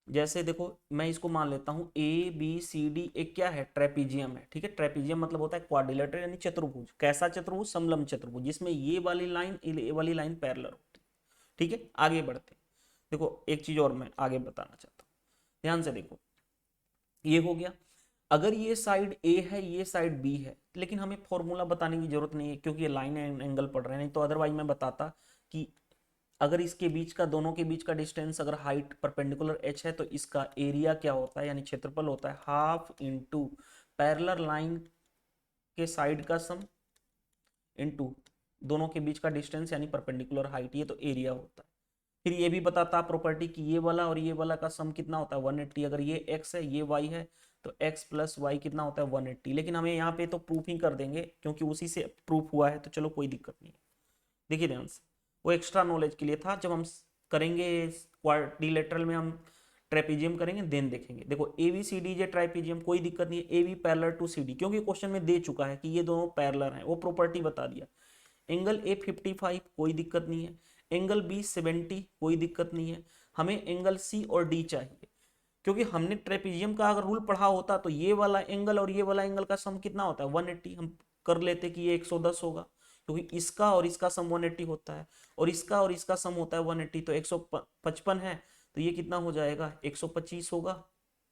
जैसे देखो मैं इसको मान लेता हूं ए बी सी डी, एक क्या है ट्रेपीजियम है, ठीक है। ट्रेपीजियम मतलब होता है क्वाड्रिलेटरल यानी चतुर्भुज। कैसा चतुर्भुज, समलंब चतुर्भुज, जिसमें ये वाली लाइन पैरेलल होती है, ठीक है। आगे बढ़ते हैं, देखो एक चीज और मैं आगे बताना चाहता हूँ, ध्यान से देखो, ये हो गया। अगर ये साइड ए है, ये साइड बी है, लेकिन हमें फॉर्मूला बताने की जरूरत नहीं है क्योंकि ये लाइन एंड एंगल पढ़ रहे हैं, नहीं तो अदरवाइज मैं बताता कि अगर इसके बीच का, दोनों के बीच का डिस्टेंस अगर हाइट परपेंडिकुलर एच है तो इसका एरिया क्या होता है, यानी क्षेत्रफल होता है हाफ इंटू पैरेलल लाइन के साइड का सम इंटू दोनों के बीच का डिस्टेंस यानी परपेंडिकुलर हाइट, ये तो एरिया होता है। फिर ये भी बताता प्रॉपर्टी कि ये वाला और ये वाला का सम कितना होता है 180, अगर ये x है ये y है तो x प्लस वाई कितना होता है 180, लेकिन हमें यहाँ पे तो प्रूफ ही कर देंगे क्योंकि उसी से प्रूफ हुआ है, तो चलो कोई दिक्कत नहीं है। देखिए ध्यान से, वो एक्स्ट्रा नॉलेज के लिए था, जब हम करेंगे क्वाड्रिलेटरल में हम ट्रेपीजियम करेंगे देन देखेंगे। देखो A B C D J ट्राइपीजियम, कोई दिक्कत नहीं है, A B parallel to C D, क्योंकि क्वेश्चन में दे चुका है कि ये दोनों पैरेलल हैं, वो प्रॉपर्टी बता दिया। एंगल ए 55, कोई दिक्कत नहीं है। एंगल बी 70, कोई दिक्कत नहीं है। हमें एंगल सी और डी चाहिए, क्योंकि हमने ट्रेपीजियम का अगर रूल पढ़ा होता तो ये वाला एंगल और ये वाला एंगल का सम कितना होता है 180, हम कर लेते कि ये 110 होगा, क्योंकि इसका और इसका सम 180 होता है और इसका और इसका सम होता है 180, तो 155 है तो ये कितना हो जाएगा 125 होगा,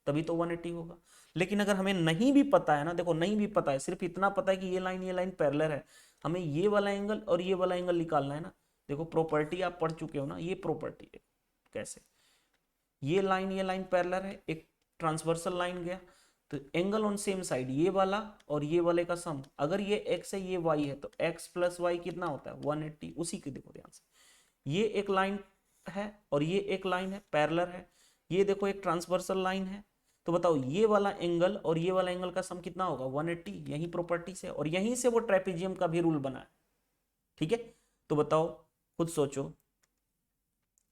तभी तो 180 होगा। लेकिन अगर हमें नहीं भी पता है ना, देखो नहीं भी पता है, सिर्फ इतना पता है कि ये लाइन पैरेलल है, हमें ये वाला एंगल और ये वाला एंगल निकालना है ना। देखो प्रॉपर्टी आप पढ़ चुके हो ना, ये प्रॉपर्टी है कैसे, ये लाइन पैरेलल है, एक ट्रांसवर्सल लाइन गया तो एंगल ऑन सेम साइड ये वाला और ये वाले का सम, अगर ये x है ये y है तो x प्लस वाई कितना होता है 180, उसी के देखो ध्यान से, ये एक लाइन है और ये एक लाइन है पैरेलल है, ये देखो एक ट्रांसवर्सल लाइन है, तो बताओ ये वाला एंगल और ये वाला एंगल का सम कितना होगा 180, यही प्रॉपर्टी से, और यहीं से वो ट्रेपेजियम का भी रूल बना है। ठीक है, तो बताओ खुद सोचो,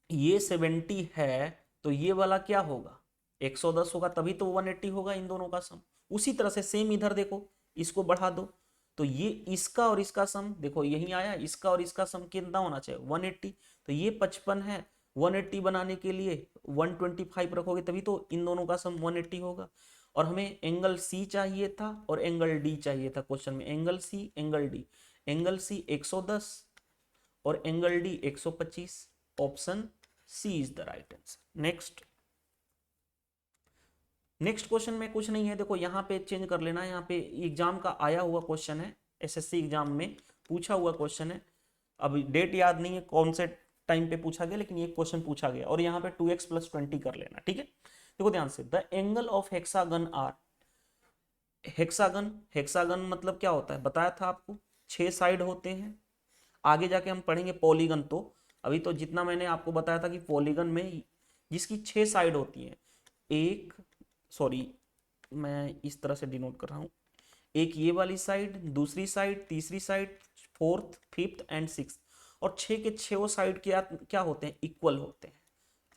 ये 70 है तो ये वाला क्या होगा 110 होगा, तभी तो 180 होगा इन दोनों का सम। उसी तरह से सेम इधर देखो, इसको बढ़ा दो तो ये इसका और इसका सम देखो यही आया, इसका और इसका सम कितना होना चाहिए 180, तो ये 55 है, 180 बनाने के लिए 125 रखोगे तभी तो इन दोनों का सम 180 होगा। और हमें एंगल सी चाहिए था और एंगल डी चाहिए था क्वेश्चन में, angle C angle D, angle C 110 और angle D 125, option C is the right answer. Next question में कुछ नहीं है, देखो यहाँ पे चेंज कर लेना, यहाँ पे एग्जाम का आया हुआ क्वेश्चन है, एसएससी एग्जाम में पूछा हुआ क्वेश्चन है, अभी डेट याद नहीं है कौन से टाइम पे पूछा गया, लेकिन ये क्वेश्चन पूछा गया और यहाँ पे 2x + 20 कर लेना। ठीक है, देखो ध्यान से, the angle of hexagon are, hexagon मतलब क्या होता है बताया था आपको, 6 साइड होते हैं, आगे जाके हम पढ़ेंगे पॉलीगन, तो अभी तो जितना मैंने आपको बताया था कि पॉलीगन में जिसकी 6 साइड होती हैं, एक सॉरी मैं इस तरह से डिनोट कर रहा हूं, एक ये वाली साइड, दूसरी साइड, तीसरी side, fourth, fifth and six, और 6 के 6 साइड क्या होते हैं इक्वल होते हैं।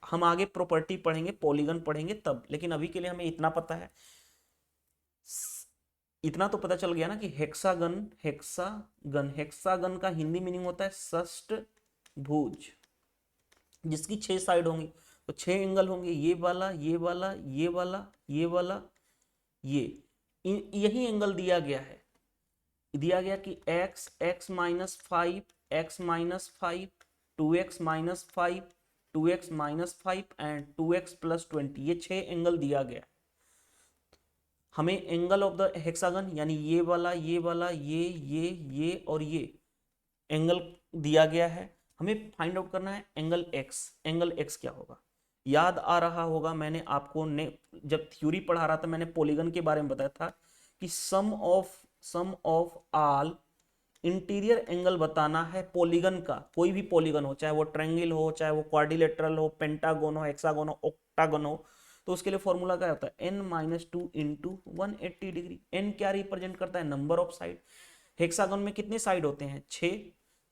हम आगे प्रॉपर्टी पढ़ेंगे, पॉलीगन पढ़ेंगे तब, लेकिन अभी के लिए हमें इतना पता है, इतना तो पता चल गया ना कि हेक्सागन का हिंदी मीनिंग होता है षष्ठभुज, जिसकी 6 साइड होंगी तो 6 एंगल होंगे, ये वाला ये वाला ये वाला ये वाला ये, यही एंगल दिया गया है, दिया गया कि x -5 x -5 2x -5 2x -5 and 2x + 20, ये 6 एंगल दिया गया। हमें एंगल ऑफ द हेक्सागन यानी ये वाला ये वाला ये और ये एंगल दिया गया है, हमें फाइंड आउट करना है एंगल x। एंगल x क्या होगा, याद आ रहा होगा मैंने आपको ने जब थ्योरी पढ़ा रहा था मैंने पॉलीगन के बारे में बताया था कि सम ऑफ ऑल इंटीरियर एंगल बताना है पॉलीगन का, कोई भी पॉलीगन हो, चाहे वो ट्रायंगल हो, चाहे वो क्वाड्रिलेटरल हो, पेंटागन हो, हेक्सागन हो, ऑक्टागन हो, तो उसके लिए फॉर्मूला क्या होता है n-2 × 180 डिग्री। n क्या रिप्रेजेंट करता है नंबर ऑफ साइड, हेक्सागन में कितने साइड होते हैं 6,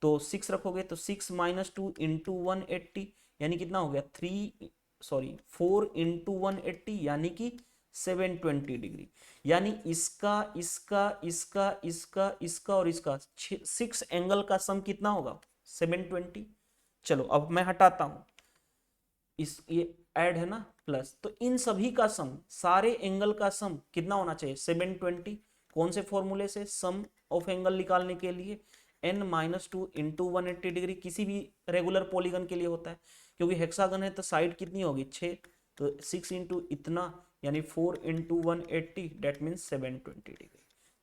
तो 6 रखोगे तो 6 - 2 × 180 यानी कितना हो गया 4 × 180 यानी कि 720 डिग्री, यानी इसका इसका इसका इसका इसका और इसका 6 एंगल का सम कितना होगा 720। चलो अब मैं हटाता हूं, इस ये ऐड है ना प्लस, तो इन सभी का सम, सारे एंगल का सम कितना होना चाहिए 720। कौन से फॉर्मूले से, सम ऑफ एंगल निकालने के लिए n - 2 × 180 डिग्री, किसी भी रेगुलर पॉलीगन के लिए होता है, क्योंकि हेक्सागन है तो साइड कितनी होगी 6, तो 6 इंटू इतना यानी 4 इंटू 180 डेट मीन्स 720 डिग्री।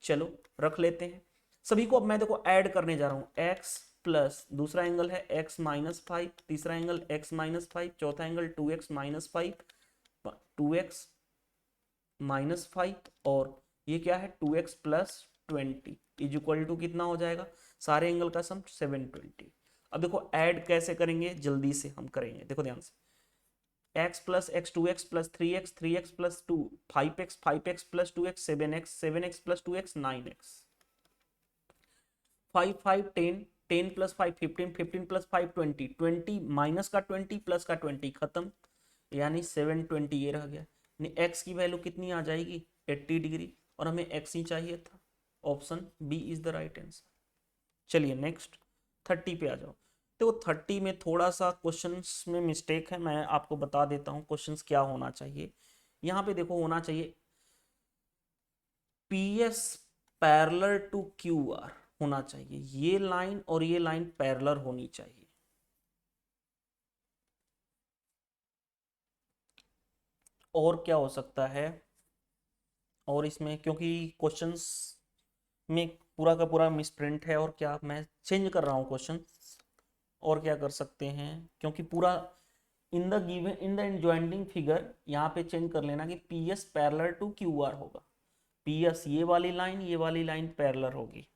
चलो रख लेते हैं सभी को। अब मैं देखो ऐड करने जा रहा हूँ, x प्लस दूसरा एंगल है x माइनस 5, तीसरा एंगल x माइनस 5, चौथा angle 2x minus 5, 2x minus 5 और ये क्या है 2x plus 20 is equal to कितना हो जाएगा, सारे एंगल का सम 720। अब देखो ऐड कैसे करेंगे, जल्दी से हम करेंगे, देखो ध्यान से। x plus x 2x plus 3x 3x plus 2 5x 5x plus 2x 7x 7x plus 2x 9x 5 5 10 10 plus 5 15 15 plus 5 20 20 minus का 20 प्लस का 20 खत्म, यानी 720 ये रह गया। x की वैल्यू कितनी आ जाएगी 80 डिग्री और हमें x ही चाहिए था। Option B is the right answer. चलिए नेक्स्ट 30 पे आ जाओ। तो 30 में थोड़ा सा क्वेश्चंस में मिस्टेक है, मैं आपको बता देता हूँ क्वेश्चंस क्या होना चाहिए। यहाँ पे देखो होना चाहिए P S parallel to Q R होना चाहिए, ये लाइन और ये लाइन पैरेलल होनी चाहिए। और क्या हो सकता है, और इसमें क्योंकि क्वेश्चंस में पूरा का पूरा मिसप्रिंट है, और क्या मैं चेंज कर रहा हूँ क्वेश्चन, और क्या कर सकते हैं क्योंकि पूरा in the given in the adjoining figure यहाँ पे चेंज कर लेना कि P S parallel to Q R होगा। पी एस ये वाली लाइन पैरेलल होगी।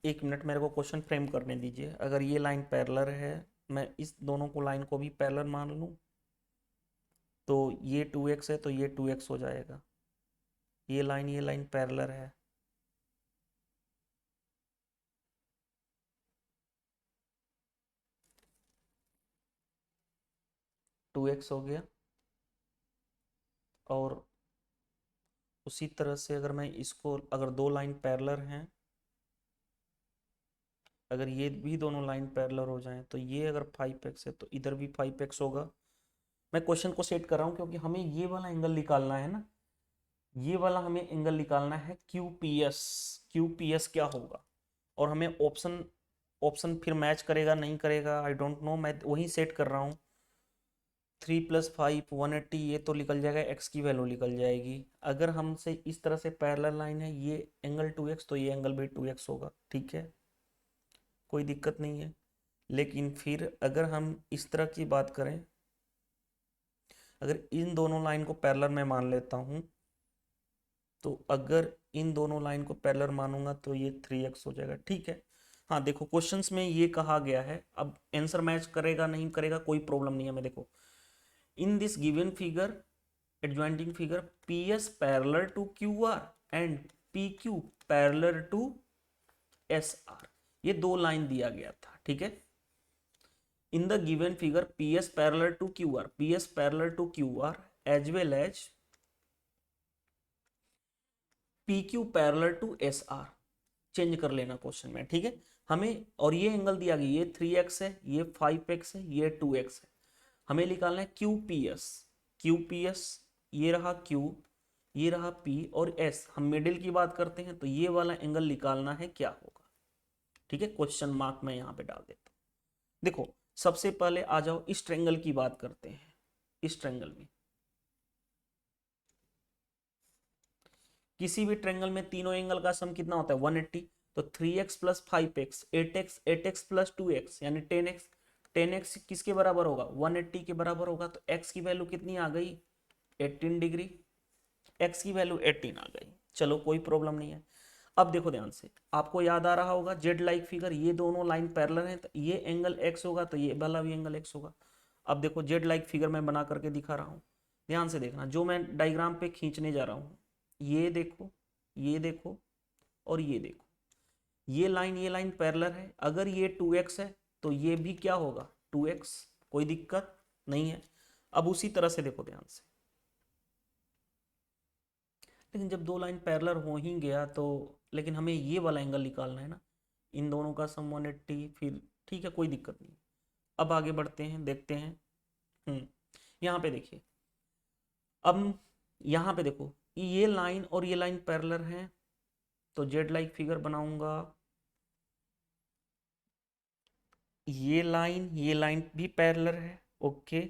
एक मिनट मेरे को क्वेश्चन फ्रेम करने दीजिए। अगर ये लाइन पैरेलल है, मैं इस दोनों को लाइन को भी पैरेलल मान लूँ, तो ये 2x है तो ये 2x हो जाएगा। ये लाइन पैरेलल है, 2x हो गया। और उसी तरह से अगर मैं इसको, अगर दो लाइन पैरेलल हैं, अगर ये भी दोनों लाइन पैरेलल हो जाएं, तो ये अगर 5x है तो इधर भी 5x होगा। मैं क्वेश्चन को सेट कर रहा हूँ क्योंकि हमें ये वाला एंगल निकालना है ना, ये वाला हमें एंगल निकालना है QPS। QPS क्या होगा, और हमें ऑप्शन ऑप्शन फिर मैच करेगा नहीं करेगा आई डोंट नो, मैं वही सेट कर रहा हूँ। 3 प्लस 5 180 ये तो निकल जाएगा, x की वैल्यू निकल जाएगी। अगर हमसे इस तरह से पैरेलल लाइन है, ये एंगल 2x तो ये एंगल भी 2x होगा, ठीक है कोई दिक्कत नहीं है। लेकिन फिर अगर हम इस तरह की बात करें, अगर इन दोनों लाइन को पैरेलल में मान लेता हूँ, तो अगर इन दोनों लाइन को पैरेलल मानूंगा तो ये 3x हो जाएगा, ठीक है। हाँ देखो क्वेश्चंस में ये कहा गया है, अब आंसर मैच करेगा नहीं करेगा कोई प्रॉब्लम नहीं है। मैं देखो in this given figure adjoining figure P S parallel to Q R and P Q parallel to S R, ये दो लाइन दिया गया था, ठीक है। In the given figure P S parallel to Q R, P S parallel to Q R as well as P Q parallel to S R, change कर लेना question में, ठीक है। हमें और ये एंगल दिया गया, ये 3x है, ये 5x है, ये 2x है। हमें निकालना है QPS। QPS ये रहा Q, ये रहा P और S। हम मिडिल की बात करते हैं तो ये वाला एंगल निकालना है क्या होगा, ठीक है। क्वेश्चन मार्क मैं यहाँ पे डाल देता हूँ। देखो सबसे पहले आ जाओ इस ट्रायंगल की बात करते हैं। इस ट्रायंगल में किसी भी ट्रायंगल में तीनों एंगल का सम कितना होता है 180, तो 3x plus 5x 8x 8x plus 2x यानी 10x। 10x किसके बराबर होगा 180 के बराबर होगा, तो x की वैल्यू कितनी आ गई 18 डिग्री, x की वैल्यू 18 आ गई। चलो कोई प्रॉब्लम नहीं है। अब देखो ध्यान से, आपको याद आ रहा होगा जेड लाइक फिगर, ये दोनों लाइन पैरेलल हैं तो ये एंगल x होगा तो ये वाला भी एंगल x होगा। अब देखो जेड लाइक फिगर मैं बना करके दिखा रहा हूँ, ध्यान से देखना जो मैं डायग्राम पे खींचने जा रहा हूँ। ये देखो, ये देखो और ये देखो, ये लाइन पैरेलल है। अगर ये 2x है तो ये भी क्या होगा 2x, कोई दिक्कत नहीं है। अब उसी तरह से देखो ध्यान से, लेकिन जब दो लाइन पैरेलल हो ही गया तो, लेकिन हमें ये वाला एंगल निकालना है ना, इन दोनों का सम 180, फिर ठीक है कोई दिक्कत नहीं। अब आगे बढ़ते हैं, देखते हैं। यहाँ पे देखिए, अब यहाँ पे देखो ये लाइन और ये लाइन पैरेलल हैं, तो जेड लाइक फिगर बनाऊंगा। ये लाइन भी पैरेलल है, ओके।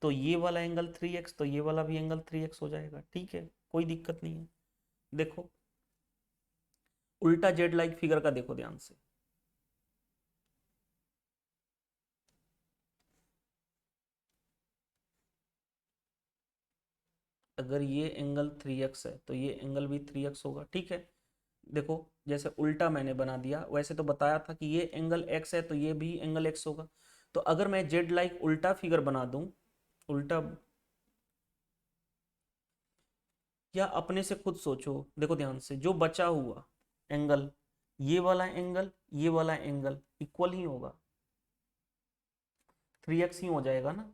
तो ये वाला एंगल 3x, तो ये वाला भी एंगल 3x हो जाएगा, ठीक है, कोई दिक्कत नहीं है। देखो उल्टा जेड लाइक फिगर का देखो ध्यान से, अगर ये एंगल 3x है तो ये एंगल भी 3x होगा, ठीक है। देखो जैसे उल्टा मैंने बना दिया, वैसे तो बताया था कि ये एंगल x है तो ये भी एंगल x होगा। तो अगर मैं जेड लाइक उल्टा फिगर बना दूं, उल्टा, या अपने से खुद सोचो, देखो ध्यान से, जो बचा हुआ एंगल, ये वाला एंगल, ये वाला एंगल इक्वल ही होगा, 3x ही हो जाएगा ना।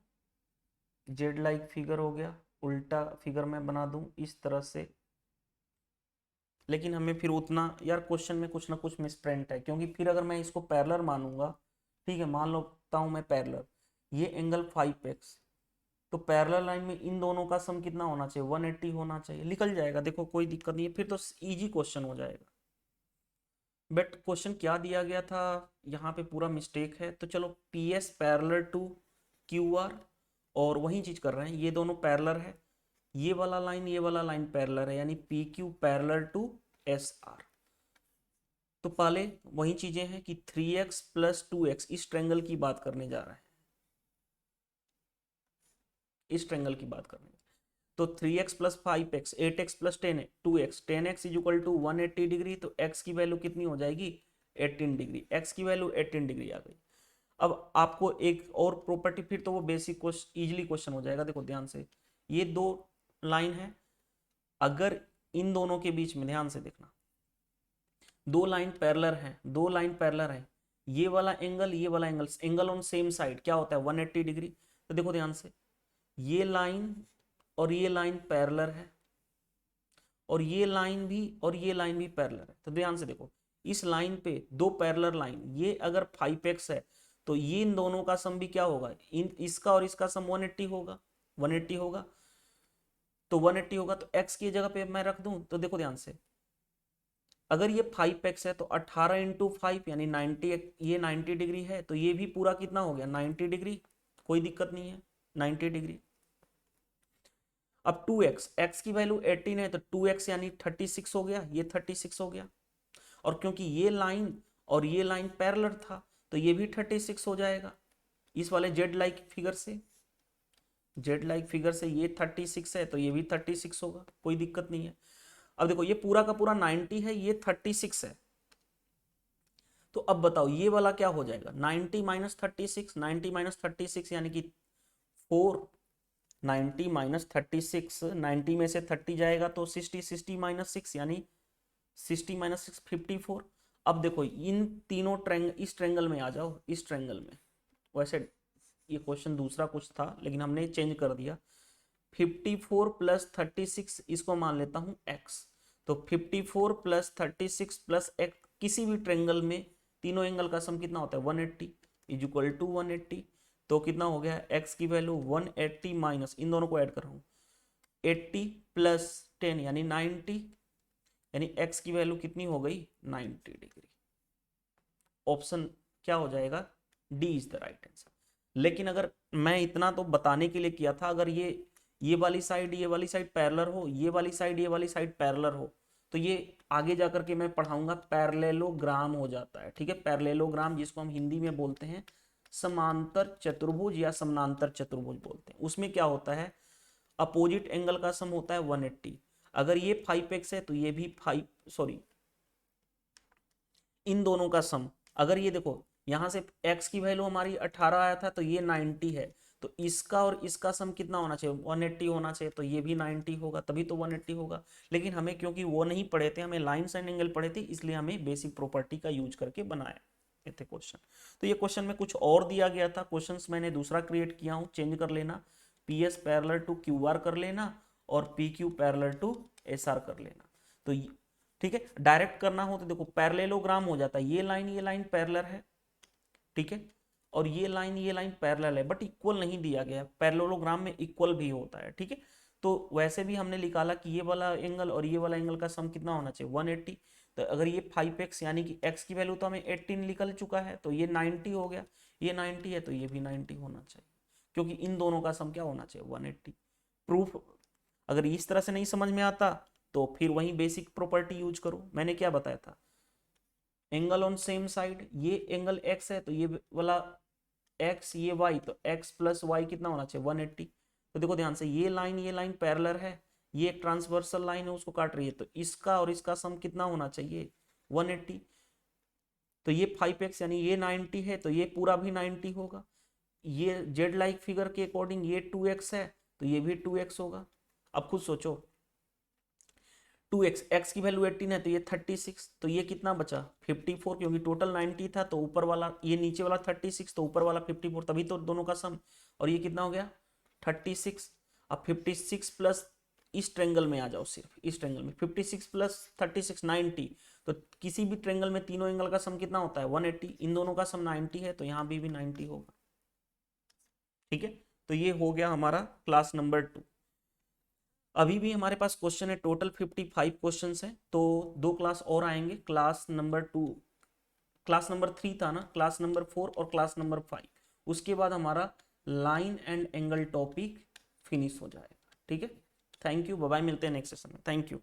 जेड लाइक फिगर हो गया, उल्टा फिगर मैं बना दूं इस तरह से, लेकिन हमें फिर उतना, यार क्वेश्चन में कुछ ना कुछ मिसप्रिंट है, क्योंकि फिर अगर मैं इसको पैरेलल मानूंगा, ठीक है, मान लेता हूं मैं पैरेलल, ये एंगल 5x, तो पैरेलल लाइन में इन दोनों का सम कितना होना चाहिए, 180 होना चाहिए, निकल जाएगा, देखो कोई दिक्कत नहीं है, फिर तो इजी क्वेश्चन हो जाएगा। बट क्वेश्चन क्या दिया गया था, यहाँ पे पूरा मिस्टेक है। तो चलो P S parallel to Q R, और वही चीज कर रहे हैं, ये दोनों पैरेलल है, ये वाला लाइन पैरेलल है, यानी P Q parallel to S R. तो पहले वही चीजें हैं कि 3x प्लस 2x, इस ट्रेंगल की बात करने जा रहे हैं, इस ट्रेंगल की बात करने, तो 3x plus 5x, 8x plus 10 2x, 10x is equal to 180 degree, तो x की वैल्यू कितनी हो जाएगी, 18 डिग्री, x की वैल्यू 18 डिग्री आ गई। अब आपको एक और प्रॉपर्टी, फिर तो वो बेसिक क्वेश्चन, इजीली क्वेश्चन हो जाएगा। देखो ध्यान से, ये दो लाइन है, अगर इन दोनों के बीच में, ध्यान से देखना, दो लाइन पैरेलल है, दो लाइन पैरेलल है, ये वाला एंगल, ये वाला angle, angle on same side क्या होता है, 180 डिग्री। तो देखो ध्यान से, ये लाइन और ये लाइन पैरेलल है, और ये लाइन भी और ये लाइन भी पैरेलल है। तो ध्यान से देखो, इस लाइन पे दो पैरेलल लाइन, ये अगर 5x है तो ये इन दोनों का सम भी क्या होगा, इन इसका और इसका सम 180 होगा, 180 होगा। तो 180 होगा, तो x की जगह पे मैं रख दूं, तो देखो ध्यान से, अगर ये 5x है तो 18 इंटू 5 यानी 90, ये 90 डिग्री है, तो ये भी पूरा कितना हो गया, 90 डिग्री, कोई दिक्कत नहीं है, 90 डिग्री। अब 2x, x की वैल्यू 18 है, तो 2x यानी 36 हो गया, ये 36 हो गया, और क्योंकि ये लाइन और ये लाइन पैरेलल था, तो ये भी 36 हो जाएगा, इस वाले जेड लाइक फिगर से, जेड लाइक फिगर से ये 36 है, तो ये भी 36 होगा, कोई दिक्कत नहीं है। अब देखो ये पूरा का पूरा 90 है, ये 36 है, तो अब बताओ ये वाला क्या हो जाएगा, 90 माइनस 36, 90 माइनस 36 यानी कि 4, 90 माइनस 36, 90 में से 30 जाएगा तो 60, 60 माइनस 6 यानी 60 माइनस 6 54। अब देखो इन तीनों इस ट्रेंगल में आ जाओ, इस ट्रेंगल में, वैसे ये क्वेश्चन दूसरा कुछ था लेकिन हमने चेंज कर दिया, 54 प्लस 36, इसको मान लेता हूं x, तो 54 प्लस 36 प्लस x, किसी भी ट्रेंगल में तीनों एंगल का सम कितना होता है, 180 इज इक्वल टू 180। तो कितना हो गया, x की वैल्यू 180 माइनस, इन दोनों को ऐड कर रहा हूँ, 80 प्लस 10 यानी 90, यानी x की वैल्यू कितनी हो गई, 90 डिग्री। ऑप्शन क्या हो जाएगा, D is the right answer. लेकिन अगर मैं इतना तो बताने के लिए किया था, अगर ये वाली साइड, ये वाली साइड पैरेलल हो, ये वाली साइड, ये वाली साइड पैरेलल हो, तो ये आगे जाकर के मैं पढ़ाऊंगा पैरेललोग्राम हो जाता है, ठीक है, पैरेललोग्राम जिसको हम हिंदी में बोलते हैं समांतर चतुर्भुज या समानांतर चतुर्भुज बोलते हैं। उसमें क्या होता है, अपोजिट एंगल का सम होता है 180, अगर ये 5x है तो ये भी 5, सॉरी, इन दोनों का सम, अगर ये देखो यहां से x की वैल्यू हमारी 18 आया था, तो ये 90 है, तो इसका और इसका सम कितना होना चाहिए, 180 होना चाहिए, तो ये भी 90 होगा, तभी तो 180 होगा। लेकिन हमें क्योंकि वो नहीं पढ़े थे, हमें लाइन्स एंड एंगल पढ़े थे, इसलिए हमें बेसिक प्रॉपर्टी का यूज करके बनाया थे क्वेश्चन। तो ये क्वेश्चन में कुछ और दिया गया था, क्वेश्चन मैंने दूसरा क्रिएट किया हूँ, चेंज कर लेना, P S parallel to Q R कर लेना, और P Q parallel to S R कर लेना। तो ठीक है, डायरेक्ट करना हो तो देखो पैरेललोग्राम हो जाता है, ये लाइन पैरेलल है, ठीक है, और ये लाइन पैरेलल है, बट इक्वल नहीं दिया गया, पैरेललोग्राम में इक्वल भी होता है, ठीक है। तो वैसे भी हमने निकाला कि ये वाला एंगल और ये वाला एंगल का सम कितना होना चाहिए, 180, तो अगर ये 5x यानी कि x की वैल्यू तो हमें 18 निकल चुका है, तो ये 90 हो गया, ये 90 है तो ये भी 90 होना चाहिए, क्योंकि इन दोनों का सम क्या होना चाहिए 180। प्रूफ अगर इस तरह से नहीं समझ में आता तो फिर वही बेसिक प्रॉपर्टी यूज करो। मैंने क्या बताया था, एंगल ऑन सेम साइड, ये एंगल x है तो ये वाला x, ये y, तो x प्लस वाई कितना होना चाहिए 180। तो देखो ध्यान से, ये लाइन पैरेलल है, ये एक ट्रांसवर्सल लाइन है उसको काट रही है, तो इसका और इसका सम कितना होना चाहिए 180। तो ये 5x यानी ये 90 है तो ये पूरा भी 90 होगा। ये जेड लाइक फिगर के अकॉर्डिंग ये 2x है तो ये भी 2x होगा। अब खुद सोचो, 2x, x की वैल्यू 18 है तो ये 36, तो ये कितना बचा 54, क्योंकि टोटल 90 था तो ऊपर वाला ये नीचे वाला 36 तो ऊपर वाला 54, तभी तो दोनों का सम। और ये कितना हो गया 36। अब 56 प्लस इस ट्रेंगल में आ जाओ, सिर्फ इस ट्रेंगल में 56 प्लस 36 90, तो किसी भी ट्रेंगल में तीनों एंगल का सम कितना होता है 180, इन दोनों का सम 90 है तो यहाँ भी 90 होगा। ठीक है, तो ये हो गया हमारा क्लास नंबर 2। अभी भी हमारे पास क्वेश्चन है, टोटल 55 क्वेश्चंस हैं, तो 2 क्लास और आएंगे, क्लास नंबर 2, क्लास नंबर 3 था ना, क्लास नंबर 4 और क्लास नंबर 5, उसके बाद हमारा line and angle topic finish हो जाएगा। ठीक है, थैंक यू, बाय बाय, मिलते हैं नेक्स्ट सेशन में, थैंक यू।